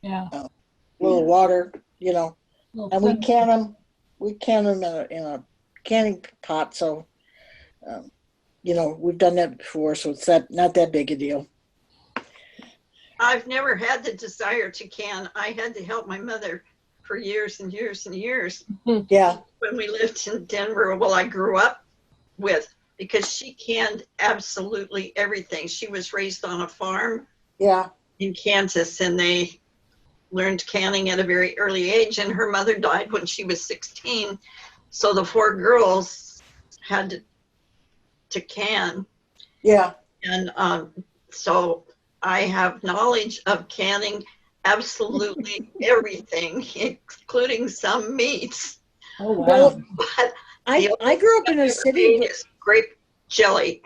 Yeah. A little water, and we can them. We can them in a canning pot. So, we've done that before, so it's not that big a deal. I've never had the desire to can. I had to help my mother for years and years and years. Yeah. When we lived in Denver, I grew up with, because she canned absolutely everything. She was raised on a farm in Kansas, and they learned canning at a very early age, and her mother died when she was 16. So the 4 girls had to can. Yeah. And so I have knowledge of canning absolutely everything, including some meats. Oh, wow. Well, But I grew up in a city. Is grape jelly.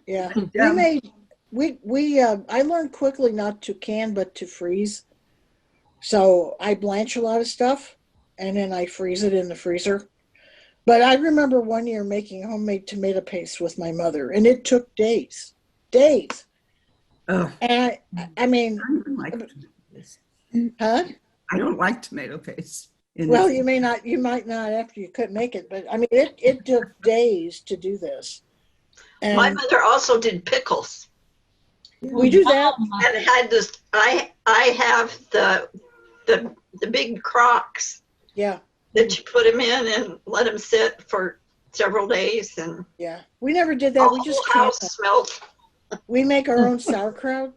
Yeah. Yeah. I learned quickly not to can, but to freeze. So I blanch a lot of stuff and then I freeze it in the freezer. But I remember one year making homemade tomato paste with my mother, and it took days. Oh, And I mean, I don't like tomato paste. huh? I don't like tomato paste. Well, you might not after you couldn't make it, but I mean, it took days to do this. And My mother also did pickles. we do that. And had this, I have the big crocks Yeah. that you put them in and let them sit for several days, and Yeah. We never did that. the We just whole house can't. smelled. We make our own sauerkraut.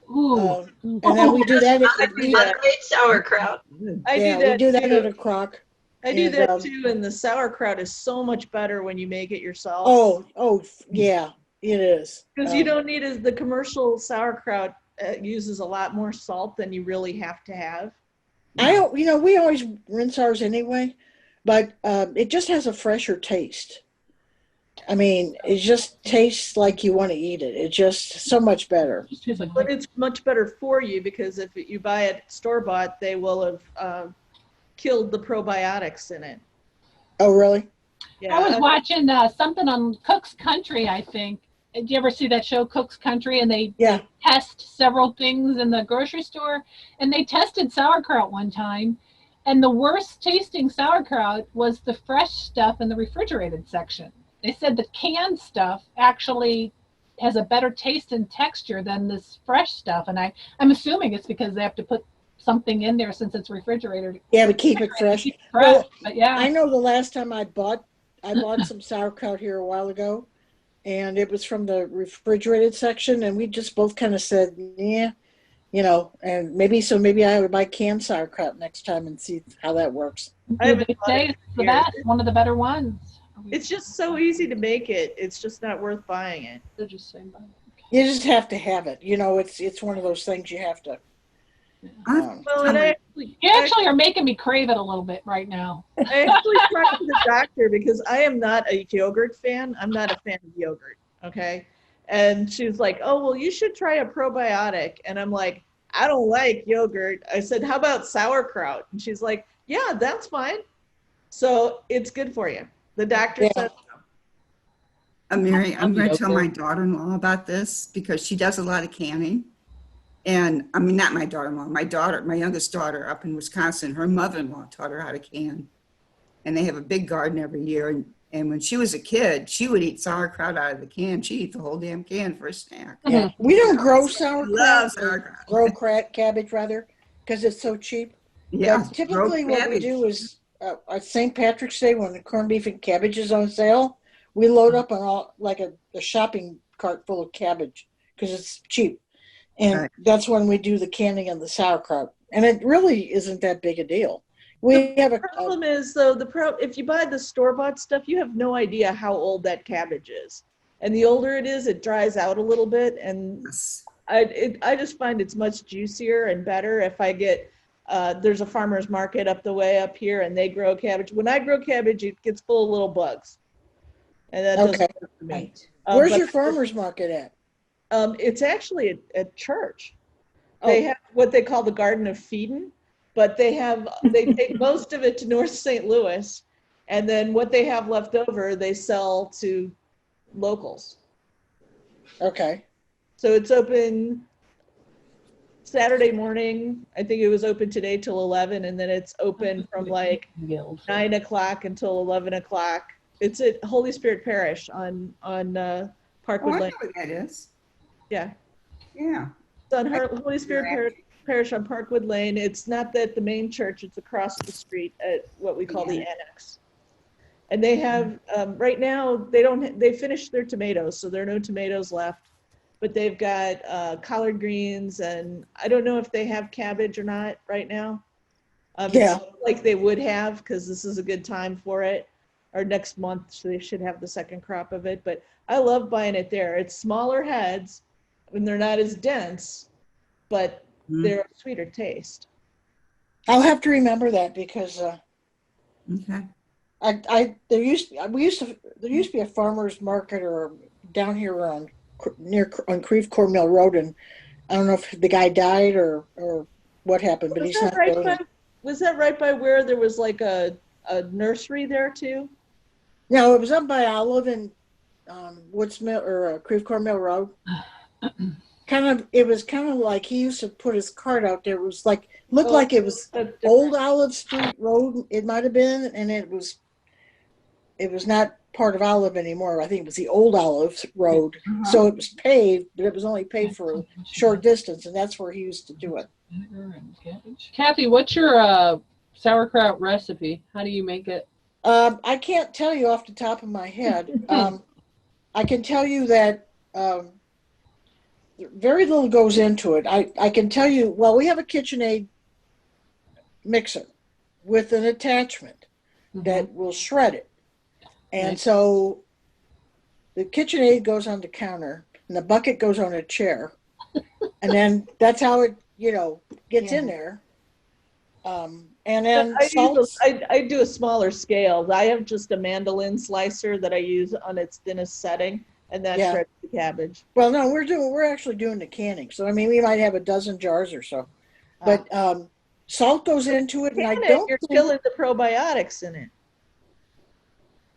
Ooh. And then we do that. Mother made sauerkraut. I Yeah, do that we do that too. at a crock. I do And, that too, and the sauerkraut is so much better when you make it yourself. Oh, yeah, it is. Because you don't need the commercial sauerkraut uses a lot more salt than you really have to have. We always rinse ours anyway, but it just has a fresher taste. I mean, it just tastes like you want to eat it. It's just so much better. But it's much better for you because if you buy it store-bought, they will have killed the probiotics in it. Oh, really? Yeah. I was watching something on Cook's Country, I think. Did you ever see that show, Cook's Country? And they test several things in the grocery store. And they tested sauerkraut one time. And the worst tasting sauerkraut was the fresh stuff in the refrigerated section. They said the canned stuff actually has a better taste and texture than this fresh stuff. And I'm assuming it's because they have to put something in there since it's refrigerated. Yeah, to keep it fresh. Well, but yeah. I know the last time I bought some sauerkraut here a while ago, and it was from the refrigerated section, and we just both kind of said, yeah, and maybe I would buy canned sauerkraut next time and see how that works. They say it's the best, one of the better ones. It's just so easy to make it. It's just not worth buying it. They're just saying that. You just have to have it. It's one of those things you have to. You actually are making me crave it a little bit right now. I actually talked to the doctor because I am not a yogurt fan. I'm not a fan of yogurt. Okay. And she was like, oh, well, you should try a probiotic. And I'm like, I don't like yogurt. I said, how about sauerkraut? And she's like, yeah, that's fine. So it's good for you. The doctor said. Mary, I'm going to tell my daughter-in-law about this because she does a lot of canning. And I mean, not my daughter-in-law, my youngest daughter up in Wisconsin, her mother-in-law taught her how to can. And they have a big garden every year. And when she was a kid, she would eat sauerkraut out of the can. She'd eat the whole damn can for a snack. Yeah. We don't grow sauerkraut. Love sauerkraut. Grow cabbage, rather, because it's so cheap. Yeah. But typically what we do is at St. Patrick's Day, when the corned beef and cabbage is on sale, we load up on a shopping cart full of cabbage because it's cheap. And that's when we do the canning of the sauerkraut. And it really isn't that big a deal. The problem is, though, if you buy the store-bought stuff, you have no idea how old that cabbage is. And the older it is, it dries out a little bit. And I just find it's much juicier and better if I get, there's a farmer's market up the way up here, and they grow cabbage. When I grow cabbage, it gets full of little bugs. And that doesn't work for me. Where's your farmer's market at? It's actually at church. They have what they call the Garden of Feeding, but they take most of it to North St. Louis, and then what they have left over, they sell to locals. Okay. So it's open Saturday morning. I think it was open today till 11, and then it's open from like 9 o'clock until 11 o'clock. It's at Holy Spirit Parish on Parkwood Lane. I know what that is. Yeah. Yeah. It's on Holy Spirit Parish on Parkwood Lane. It's not at the main church. It's across the street at what we call the Annex. And they have, right now, they finished their tomatoes, so there are no tomatoes left. But they've got collard greens, and I don't know if they have cabbage or not right now. It's like they would have, because this is a good time for it. Or next month, so they should have the second crop of it. But I love buying it there. It's smaller heads, and they're not as dense, but they're a sweeter taste. I'll have to remember that because okay. There used to be a farmer's market or down here on Creve Coeur Mill Road, and I don't know if the guy died or what happened, but he's not there. Was that right by where there was like a nursery there too? No, it was up by Olive and Woods Mill or Creve Coeur Mill Road. it was kind of like he used to put his cart out there. It was like, looked like it was Old Olive Street Road. It might have been, and it was not part of Olive anymore. I think it was the Old Olive Road. So it was paved, but it was only paved for a short distance, and that's where he used to do it. Kathy, what's your sauerkraut recipe? How do you make it? I can't tell you off the top of my head. I can tell you that very little goes into it. I can tell you, well, we have a KitchenAid mixer with an attachment that will shred it. And so the KitchenAid goes on the counter and the bucket goes on a chair. And then that's how it, gets in there. And then I do a smaller scale. I have just a mandolin slicer that I use on its thinnest setting, and that shreds the cabbage. Well, no, we're actually doing the canning. So I mean, we might have a dozen jars or so, but salt goes into it, and I don't. You're killing the probiotics in it.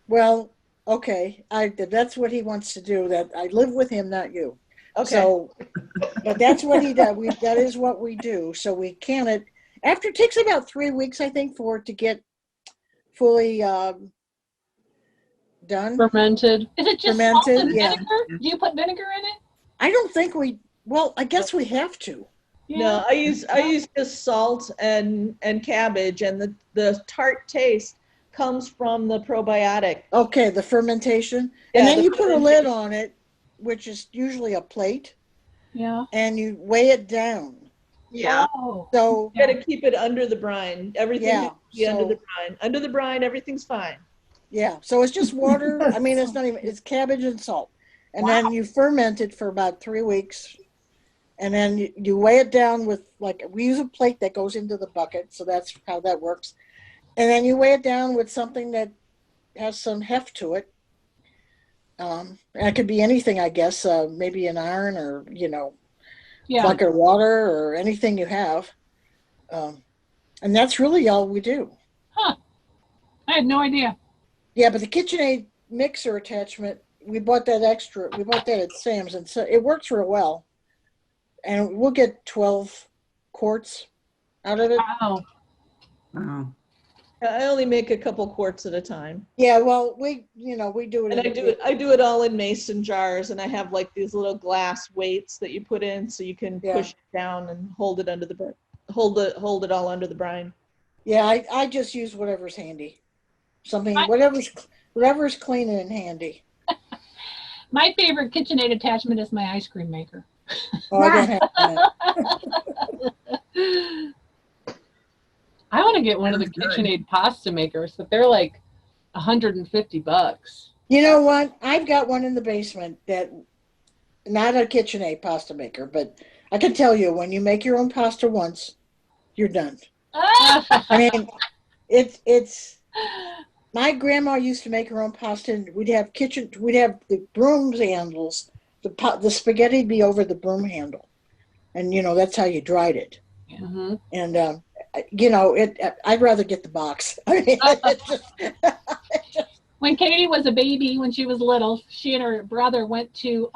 Well, okay, that's what he wants to do. That I live with him, not you. Okay. So, but that's what he does. That is what we do. So we can it. After it takes about 3 weeks, I think, for it to get fully done. Fermented. Is it just salt and vinegar? Do you put vinegar in it? I don't think well, I guess we have to. Yeah. No, I use just salt and cabbage, and the tart taste comes from the probiotic. Okay, the fermentation. And then you put a lid on it, which is usually a plate. Yeah. And you weigh it down. Yeah. Oh. So you got to keep it under the brine. Everything needs to be under the brine. Under the brine, everything's fine. Yeah. So it's just water. I mean, it's cabbage and salt. And then you ferment it for about 3 weeks. And then you weigh it down with, we use a plate that goes into the bucket. So that's how that works. And then you weigh it down with something that has some heft to it. And it could be anything, I guess, maybe an iron or, bucket of water or anything you have. And that's really all we do. Huh. I had no idea. Yeah, but the KitchenAid mixer attachment, we bought that at Sam's, and so it works real well. And we'll get 12 quarts out of it. Wow. Wow. I only make a couple quarts at a time. Yeah, well, we do it. And I do it all in mason jars, and I have these little glass weights that you put in, so you can push it down and hold it under the hold it all under the brine. Yeah, I just use whatever's handy. Whatever's clean and handy. My favorite KitchenAid attachment is my ice cream maker. Oh, I don't have that. I want to get one of the KitchenAid pasta makers, but they're like $150. You know what? I've got one in the basement that, not a KitchenAid pasta maker, but I can tell you, when you make your own pasta once, you're done. I mean, it's. My grandma used to make her own pasta, and we'd have the broom handles. The spaghetti'd be over the broom handle, and that's how you dried it. Mm-hmm. And I'd rather get the box. I mean, when Katie was a baby, when she was little, she and her brother went to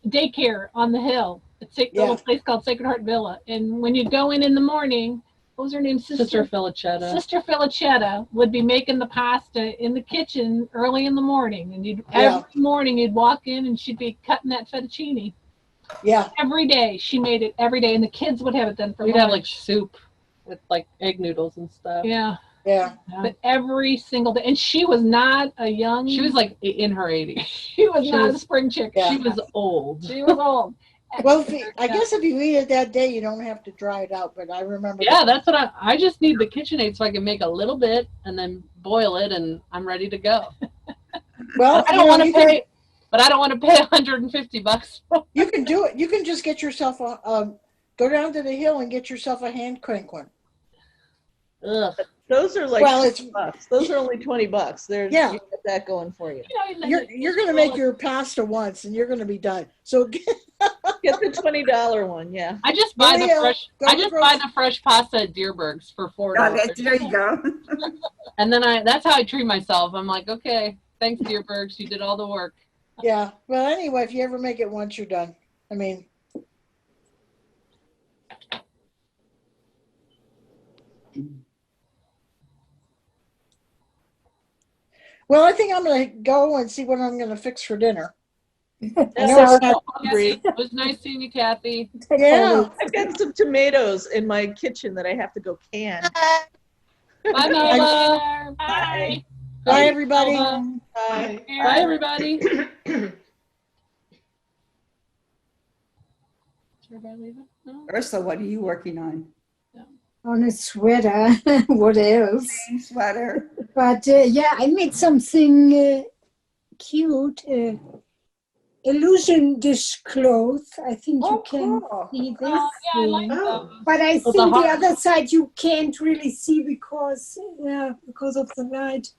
daycare on the hill at a little place called Sacred Heart Villa. And when you'd go in the morning, what was her name? Sister Felicetta. Sister Felicetta would be making the pasta in the kitchen early in the morning. And every morning you'd walk in and she'd be cutting that fettuccine. Yeah. Every day. She made it every day. And the kids would have it done for lunch. We'd have soup with egg noodles and stuff. Yeah. Yeah. But every single day. And she was not a young. She was in her 80s. She was not a spring chicken. Yeah. She was old. She was old. Well, I guess if you eat it that day, you don't have to dry it out. But I remember. Yeah, that's what I just need the KitchenAid so I can make a little bit and then boil it, and I'm ready to go. Well, I don't want to pay. But I don't want to pay $150. You can do it. You can just get yourself go down to the hill and get yourself a hand crank one. Ugh. Those are $20 bucks. Those are only $20. You get that going for you. You're going to make your pasta once, and you're going to be done. So get the $20 one. Yeah. I just buy the fresh pasta at Deerberg's for $4. There you go. And then that's how I treat myself. I'm like, okay, thanks Deerberg's. You did all the work. Yeah. Well, anyway, if you ever make it once, you're done. I mean, Well, I think I'm going to go and see what I'm going to fix for dinner. I know So it's not hungry. It was nice seeing you, Kathy. Yeah. I've got some tomatoes in my kitchen that I have to go can. Bye, Melba. Bye. Bye, everybody. Melba. Bye. Bye, everybody. Everybody leaving? No? Ursula, what are you working on? On a sweater. What else? Same sweater. But yeah, I made something cute. Illusion dishcloth. I think you can cool. see this. Oh, yeah, I like Oh. those. But I Oh, the think the heart. other side you can't really see because of the light.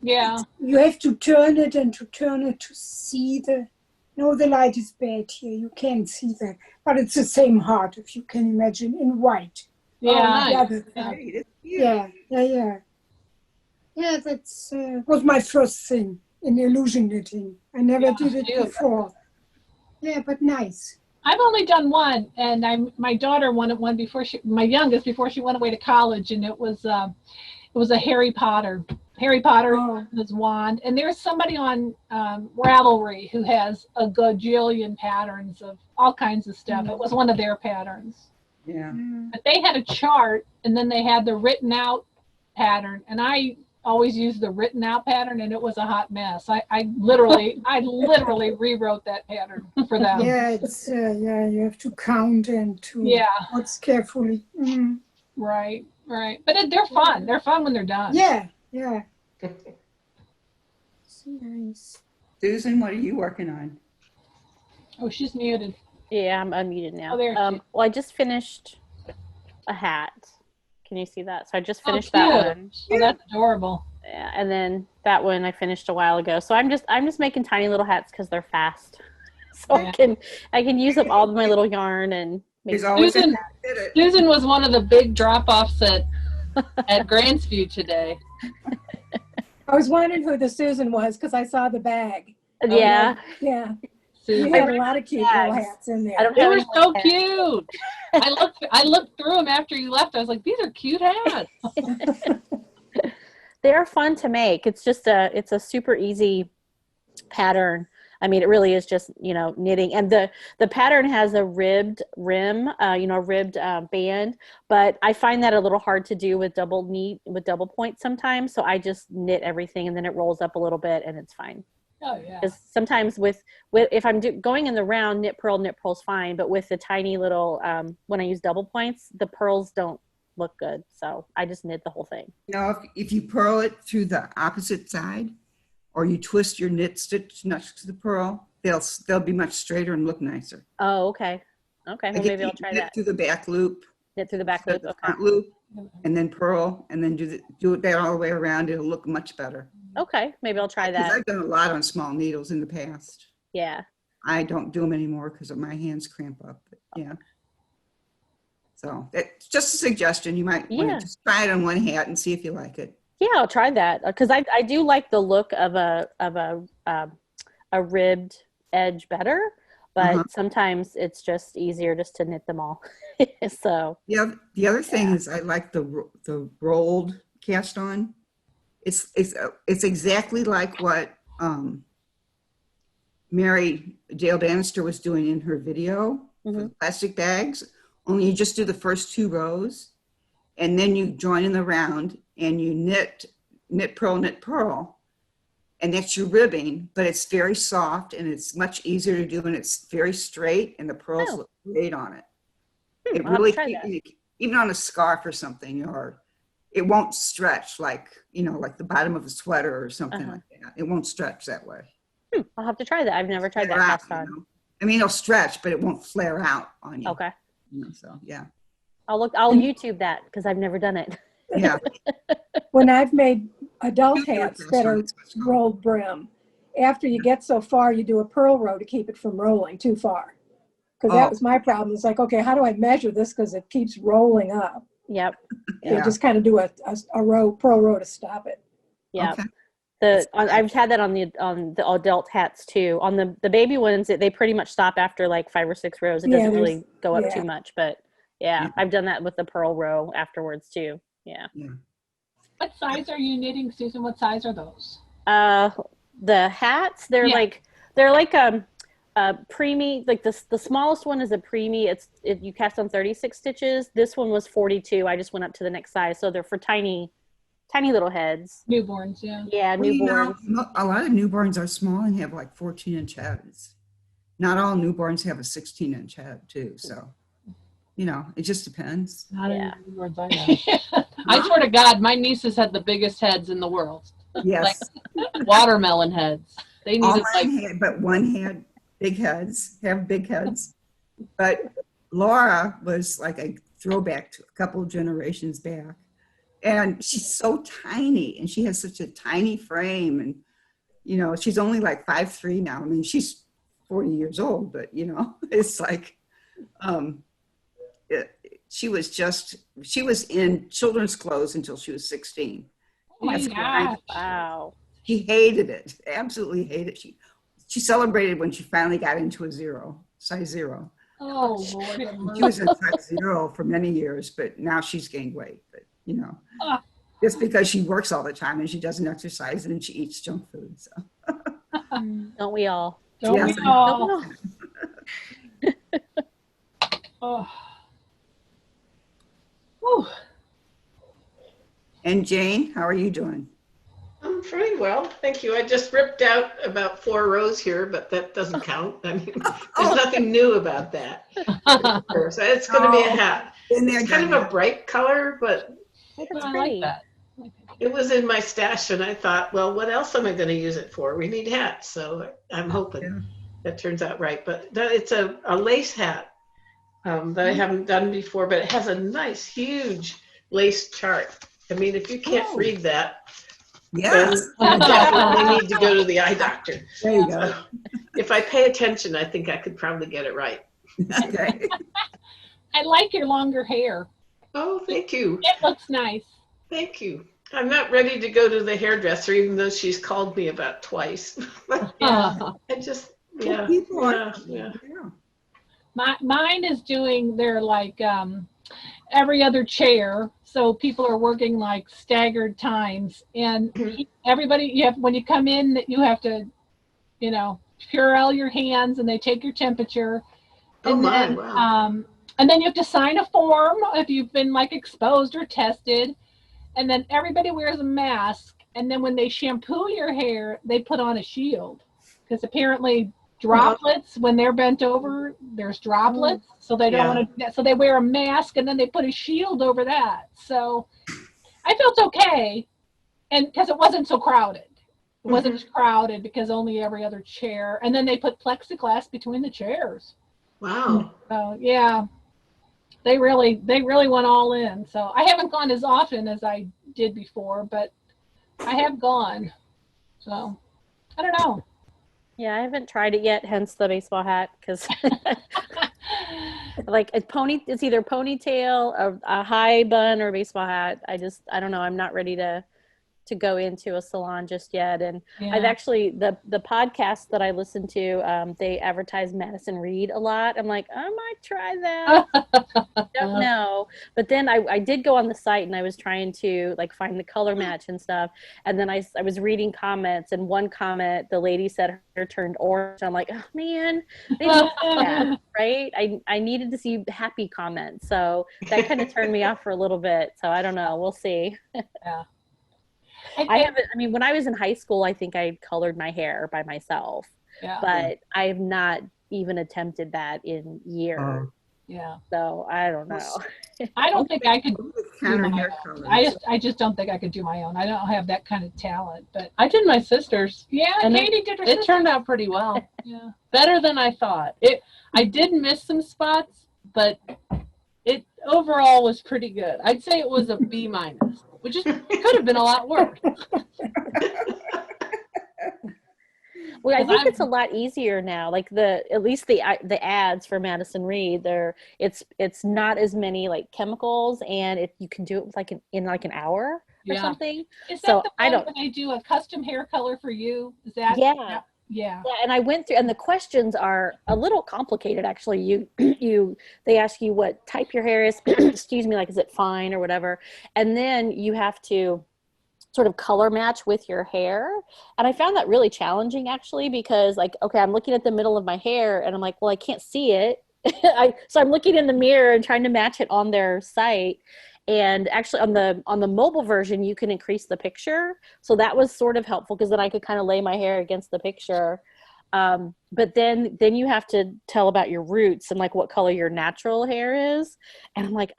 Yeah. You have to turn it and to turn it to see the. No, the light is bad here. You can't see that, but it's the same heart, if you can imagine, in white. Oh, Yeah. nice. The other Yeah. side. Great, it's cute. Yeah. That's was my first thing in illusion knitting. I never Yeah, did it cute. before. Yeah, but nice. I've only done one, and my daughter wanted one before my youngest, before she went away to college, and it was a Harry Potter. Harry Potter Oh. his wand, and there's somebody on Ravelry who has a gajillion patterns of all kinds of stuff. It was one of their patterns, Yeah. but they had a chart, and then they had the written out pattern, and I always used the written out pattern, and it was a hot mess. I literally rewrote that pattern for them. Yeah, it's you have to count and to Yeah. watch carefully. Mm. Right. But they're fun. They're fun when they're done. Yeah. It's nice. Susan, what are you working on? Oh, she's muted. Yeah, I'm unmuted now. Oh, there she is. Well, I just finished a hat. Can you see that? So I just Oh, finished that cute. one. Oh, that's adorable. Yeah, and then that one I finished a while ago. So I'm just making tiny little hats because they're fast. So Yeah. I can use up all of my little yarn and make. There's always Susan, a did it. Susan was one of the big drop-offs at Grantsview today. I was wondering who the Susan was because I saw the bag. Yeah. Yeah. Susan. You had a lot of cute little bags. hats in there. I don't They have were any so more hats. cute. I looked through them after you left. I was like, these are cute hats. They're fun to make. It's a super easy pattern. I mean, it really is just, knitting, and the pattern has a ribbed rim, a ribbed band, but I find that a little hard to do with double points sometimes. So I just knit everything and then it rolls up a little bit and it's fine. Oh yeah. Because sometimes with if I'm going in the round, knit pearl's fine, but with the tiny little, when I use double points, the pearls don't look good. So I just knit the whole thing. If you purl it through the opposite side, or you twist your knit stitch next to the pearl, they'll be much straighter and look nicer. Oh, okay. Okay, well, Like maybe if I'll you try knit that. through the back loop, Knit through the back instead of loop. the Okay. front loop, and then purl, and then do it that all the way around. It'll look much better. Okay, maybe I'll try Because that. I've done a lot on small needles in the past. Yeah. I don't do them anymore because my hands cramp up. But yeah. So that's just a suggestion. You might want Yeah. to just try it on one hat and see if you like it. Yeah, I'll try that because I do like the look of a ribbed edge better, but sometimes it's just easier just to knit them all. So Yeah. The other thing is I like the rolled cast on. It's exactly like what Mary Dale Bannister was doing in her video for the plastic bags. Only you just do the first 2 rows, and then you join in the round and you knit pearl, and that's your ribbing. But it's very soft and it's much easier to do, and it's very straight, and the pearls look great on it. It I'll have to really try that. even on a scarf or something, or it won't stretch like the bottom of a sweater or something like that. It won't stretch that way. I'll have to try that. I've never tried that Flare out, cast on. I mean, it'll stretch, but it won't flare out on you. Okay. So yeah. I'll YouTube that because I've never done it. Yeah. When I've made adult You do it hats this that one, are it's much fun. rolled brim, after you get so far, you do a purl row to keep it from rolling too far. Because that was my problem. It's like, okay, how do I measure this? Because it keeps rolling up. Yep. You just kind of do a purl row to stop it. Yeah. Okay. I've had that on the adult hats too. On the baby ones, they pretty much stop after like 5 or 6 rows. It Yeah, doesn't there's- really go up yeah. too much, but yeah, I've done that with the purl row afterwards too. Yeah. What size are you knitting, Susan? What size are those? The hats, they're Yeah. like preemie, like the smallest one is a preemie. You cast on 36 stitches. This one was 42. I just went up to the next size. So they're for tiny little heads. Newborns, yeah. Yeah, Well, newborns. a lot of newborns are small and have like 14-inch heads. Not all newborns have a 16-inch head too. So, it just depends. Not Yeah. any newborns I know. I swear to God, my nieces had the biggest heads in the world. Yes. Like watermelon heads. They All needed mine had, but one had big heads, But Laura was like a throwback to a couple of generations back. And she's so tiny and she has such a tiny frame. And, she's only like 5'3" now. I mean, she's 40 years old, but, it's like, she was in children's clothes until she was 16. Oh my That's gosh. Wow. She hated it, absolutely hated it. She celebrated when she finally got into a size 0. Oh, Lord. have mercy. She was in size 0 for many years, but now she's gained weight. But, Ah. just because she works all the time and she doesn't exercise and she eats junk food. So. Don't we all? Don't Yes, we I know. all? Oh. Whew. And Jane, how are you doing? I'm pretty well, thank you. I just ripped out about 4 rows here, but that doesn't count. I mean, there's nothing new about that. So it's going to be a hat. It's kind of a bright color, but I like that. it was in my stash and I thought, well, what else am I going to use it for? We need hats. So I'm hoping that turns out right. But it's a lace hat that I haven't done before, but it has a nice, huge lace chart. I mean, if you can't read that, yes, then you definitely need to go to the eye doctor. There you go. So, if I pay attention, I think I could probably get it right. Okay. I like your longer hair. Oh, thank you. It looks nice. Thank you. I'm not ready to go to the hairdresser, even though she's called me about twice. Yeah. I just, yeah. People are- Yeah. Mine is doing their like every other chair, so people are working like staggered times, and everybody when you come in, you have to Purell your hands, and they take your temperature, Oh and my, then wow. and then you have to sign a form if you've been like exposed or tested, and then everybody wears a mask, and then when they shampoo your hair, they put on a shield because apparently droplets, when they're bent over, there's droplets, so they don't want to do that. So they wear a mask and then they put a shield over that. So I felt okay, and because it wasn't so crowded. It wasn't as crowded because only every other chair, and then they put plexiglass between the chairs. Wow. So yeah, they really went all in. So I haven't gone as often as I did before, but I have gone. So I don't know. Yeah, I haven't tried it yet, hence the baseball hat, because like it's either ponytail, a high bun, or a baseball hat. I don't know. I'm not ready to go into a salon just yet. And I've actually, the podcast that I listen to, they advertise Madison Reed a lot. I'm like, I might try that. Don't know. But then I did go on the site and I was trying to like find the color match and stuff. And then I was reading comments, and one comment, the lady said her hair turned orange. I'm like, oh man, they love that, right? I needed to see happy comments. So that kind of turned me off for a little bit. So I don't know. We'll see. Yeah. I haven't, I mean, when I was in high school, I think I colored my hair by myself, but I have not even attempted that in years. Yeah. So I don't know. I don't think I could do my hair own. color. I just don't think I could do my own. I don't have that kind of talent, but I did my sister's. yeah, And Katie did her It sister. turned out pretty well. Yeah. Better than I thought. I did miss some spots, but it overall was pretty good. I'd say it was a B-, which is could have been a lot worse. Well, I think it's a lot easier now. Like at least the ads for Madison Reed, it's not as many like chemicals, and you can do it with in an hour or something. Is that So the I one don't. when they do a custom hair color for you? Is that? Yeah. Yeah. Yeah, and I went through, and the questions are a little complicated, actually. They ask you what type your hair is, excuse me, like, is it fine or whatever, and then you have to sort of color match with your hair. And I found that really challenging, actually, because, like, okay, I'm looking at the middle of my hair, and I'm like, well, I can't see it. So I'm looking in the mirror and trying to match it on their site. And actually on the mobile version, you can increase the picture. So that was sort of helpful, because then I could kind of lay my hair against the picture. But then you have to tell about your roots and like what color your natural hair is. And I'm like,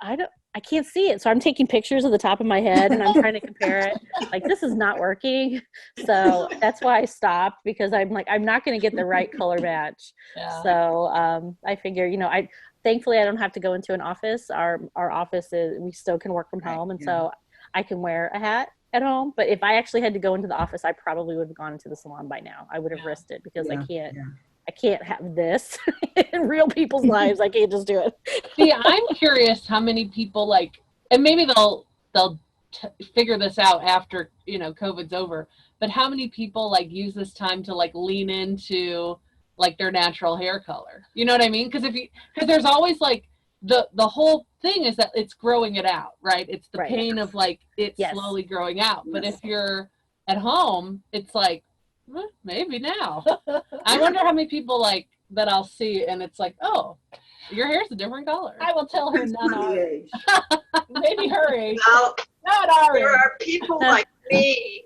I can't see it. So I'm taking pictures of the top of my head and I'm trying to compare it. Like, this is not working. So that's why I stopped, because I'm like, I'm not going to get the right color match. Yeah. So I figure, thankfully I don't have to go into an office. Our office we still can work from home. And so I can wear a hat at home. But if I actually had to go into the office, I probably would have gone into the salon by now. I would have risked it, because I can't have this in real people's lives. I can't just do it. See, I'm curious how many people like, and maybe they'll figure this out after, COVID's over, but how many people like use this time to like lean into like their natural hair color? You know what I mean? Because there's always like the whole thing is that it's growing it out, right? It's the pain of like it slowly growing out. But if you're at home, it's like, maybe now. I wonder how many people like that I'll see and it's like, oh, your hair's a different color. I will tell her none our age. Maybe her age. Well, not our there age. are people like me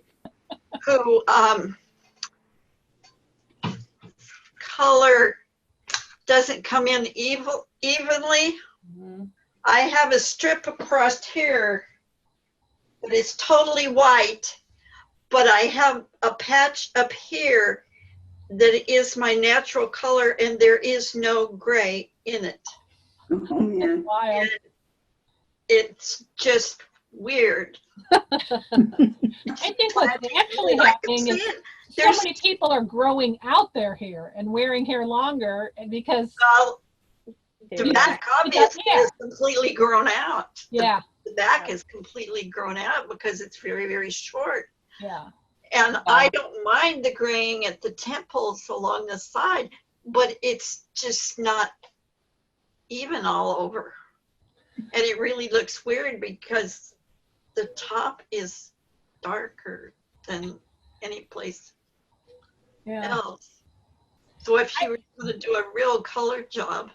who color doesn't come in evenly. Mm-hmm. I have a strip across here that is totally white, but I have a patch up here that is my natural color, and there is no gray in it. Oh, man. Wild. It's just weird. I think what's actually happening is so many people are growing out their hair and wearing hair longer, and because the back obviously is completely grown out. Yeah. The back is completely grown out because it's very, very short. Yeah. And I don't mind the graying at the temples along the side, but it's just not even all over. And it really looks weird because the top is darker than any place else. So if she were going to do a real color job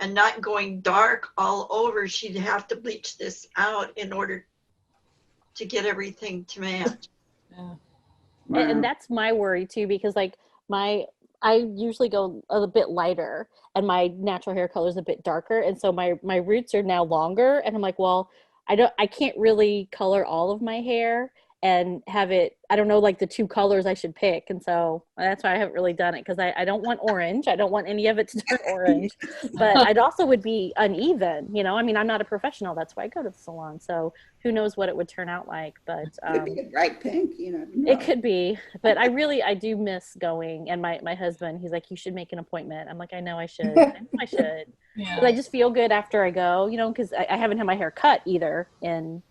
and not going dark all over, she'd have to bleach this out in order to get everything to match. Yeah. Wow. And that's my worry too, because like I usually go a bit lighter and my natural hair color is a bit darker. And so my roots are now longer, and I'm like, well, I can't really color all of my hair and have it, I don't know, like the two colors I should pick. And so that's why I haven't really done it, because I don't want orange. I don't want any of it to turn orange, but I'd also would be uneven, I mean, I'm not a professional. That's why I go to the salon. So who knows what it would turn out like, but Could be a bright pink, it could be, but I do miss going. And my husband, he's like, you should make an appointment. I'm like, I know I should. I should. Yeah. But I just feel good after I go, because I haven't had my hair cut either in,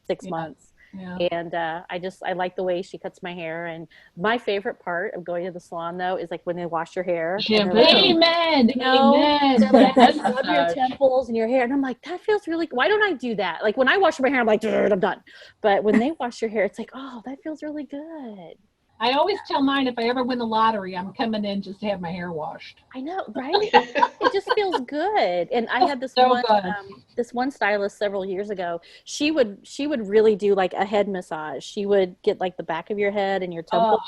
6 months. Yeah. And I like the way she cuts my hair. And my favorite part of going to the salon, though, is like when they wash your hair. Amen. Amen. They're like, Yes. rub your temples and your hair. And I'm like, that feels really, why don't I do that? Like when I wash my hair, I'm like, I'm done. But when they wash your hair, it's like, oh, that feels really good. I always tell mine, if I ever win the lottery, I'm coming in just to have my hair washed. I know, right? It just feels good. And I had this one stylist several years ago. She would really do like a head massage. She would get like the back of your head and your temple.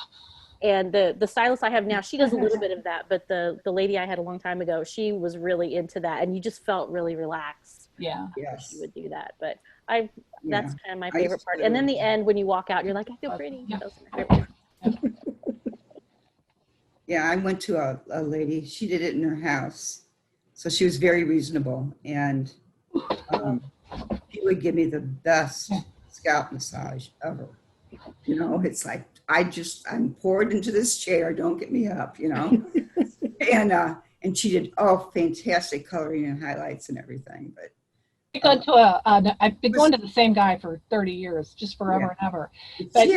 And the stylist I have now, she does a little bit of that. But the lady I had a long time ago, she was really into that, and you just felt really relaxed. Yeah. Yes. She would do that. But that's kind of my favorite part. And then the end, when you walk out, you're like, I feel pretty. Yeah, I went to a lady, she did it in her house. So she was very reasonable, and she would give me the best scalp massage ever. It's like, I'm poured into this chair, don't get me up, and she did fantastic coloring and highlights and everything. But I've been going to the same guy for 30 years, just forever and ever. But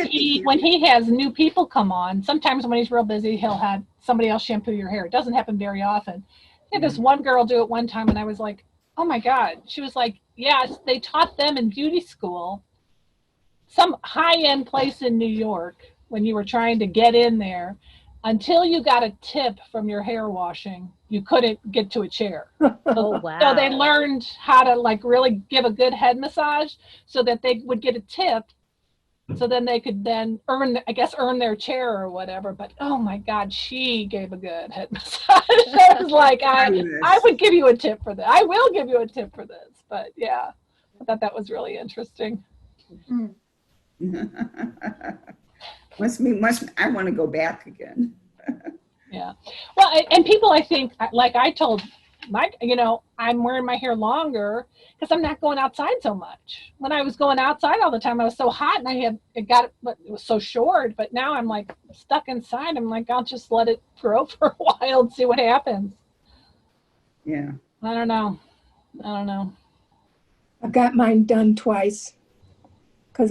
when he has new people come on, sometimes when he's real busy, he'll have somebody else shampoo your hair. It doesn't happen very often. I had this one girl do it one time, and I was like, oh my God. She was like, yes, they taught them in beauty school, some high-end place in New York, when you were trying to get in there. Until you got a tip from your hair washing, you couldn't get to a chair. Oh, wow. So they learned how to like really give a good head massage so that they would get a tip. So then they could then earn their chair or whatever. But oh my God, she gave a good head massage. I was like, I would give you a tip for that. I will give you a tip for this. But yeah, I thought that was really interesting. I want to go back again. Yeah. Well, and people, I think, like I told Mike, I'm wearing my hair longer because I'm not going outside so much. When I was going outside all the time, I was so hot and it was so short, but now I'm like stuck inside. I'm like, I'll just let it grow for a while and see what happens. Yeah. I don't know. I've got mine done twice because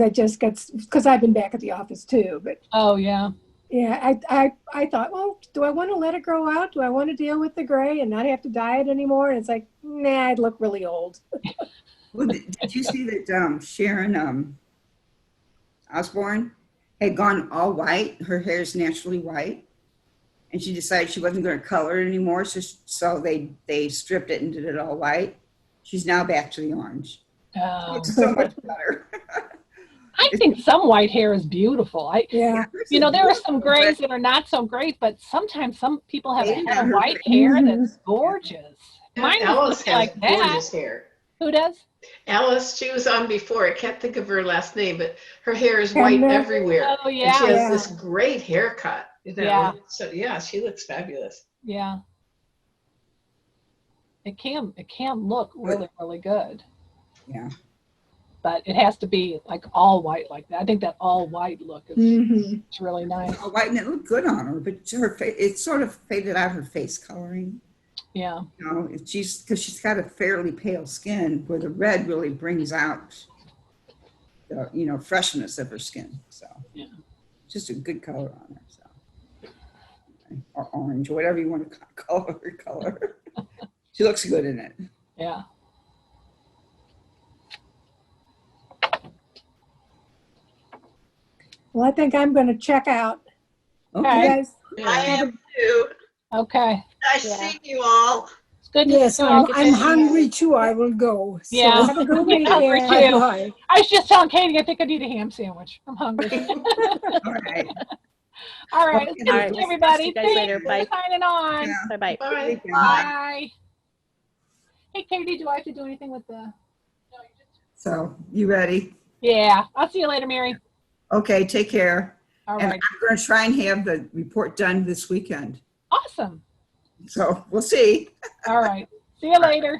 I've been back at the office too, but. Oh yeah. Yeah, I thought, well, do I want to let it grow out? Do I want to deal with the gray and not have to dye it anymore? And it's like, nah, I'd look really old. Well, did you see that Sharon Osbourne had gone all white? Her hair is naturally white. And she decided she wasn't going to color it anymore. So they stripped it and did it all white. She's now back to the orange. Oh. It's so much better. I think some white hair is beautiful. There are some grays that are not so great, but sometimes some people have a head of white hair that's gorgeous. Mine Alice looks has like that. gorgeous hair. Who does? Alice, she was on before. I can't think of her last name, but her hair is white everywhere. Oh yeah. And she has this great haircut. Yeah. So yeah, she looks fabulous. Yeah. It can look really, really good. Yeah. But it has to be like all white like that. I think that all white look is it's really nice. All white, and it looked good on her, but it sort of faded out her face coloring. Yeah. Because she's got a fairly pale skin where the red really brings out the, freshness of her skin. So yeah, just a good color on her. So, or orange, whatever you want to call her color. She looks good in it. Yeah. Well, I think I'm going to check out. Okay. You guys, I am too. Okay. Nice seeing you all. It's good to Yes, see you all. I'm hungry too. I will go. So Yeah. have a good I'm hungry weekend. too. Bye. I was just telling Katie, I think I need a ham sandwich. I'm hungry. All right. All right. It's good to see everybody. See you guys later. Thanks for signing on. Yeah. Bye-bye. Bye. Bye. Hey, Katie, do I have to do anything with the... So you ready? Yeah. I'll see you later, Mary. Okay, take care. All And right. I'm going to try and have the report done this weekend. Awesome. So we'll see. All right. See you later.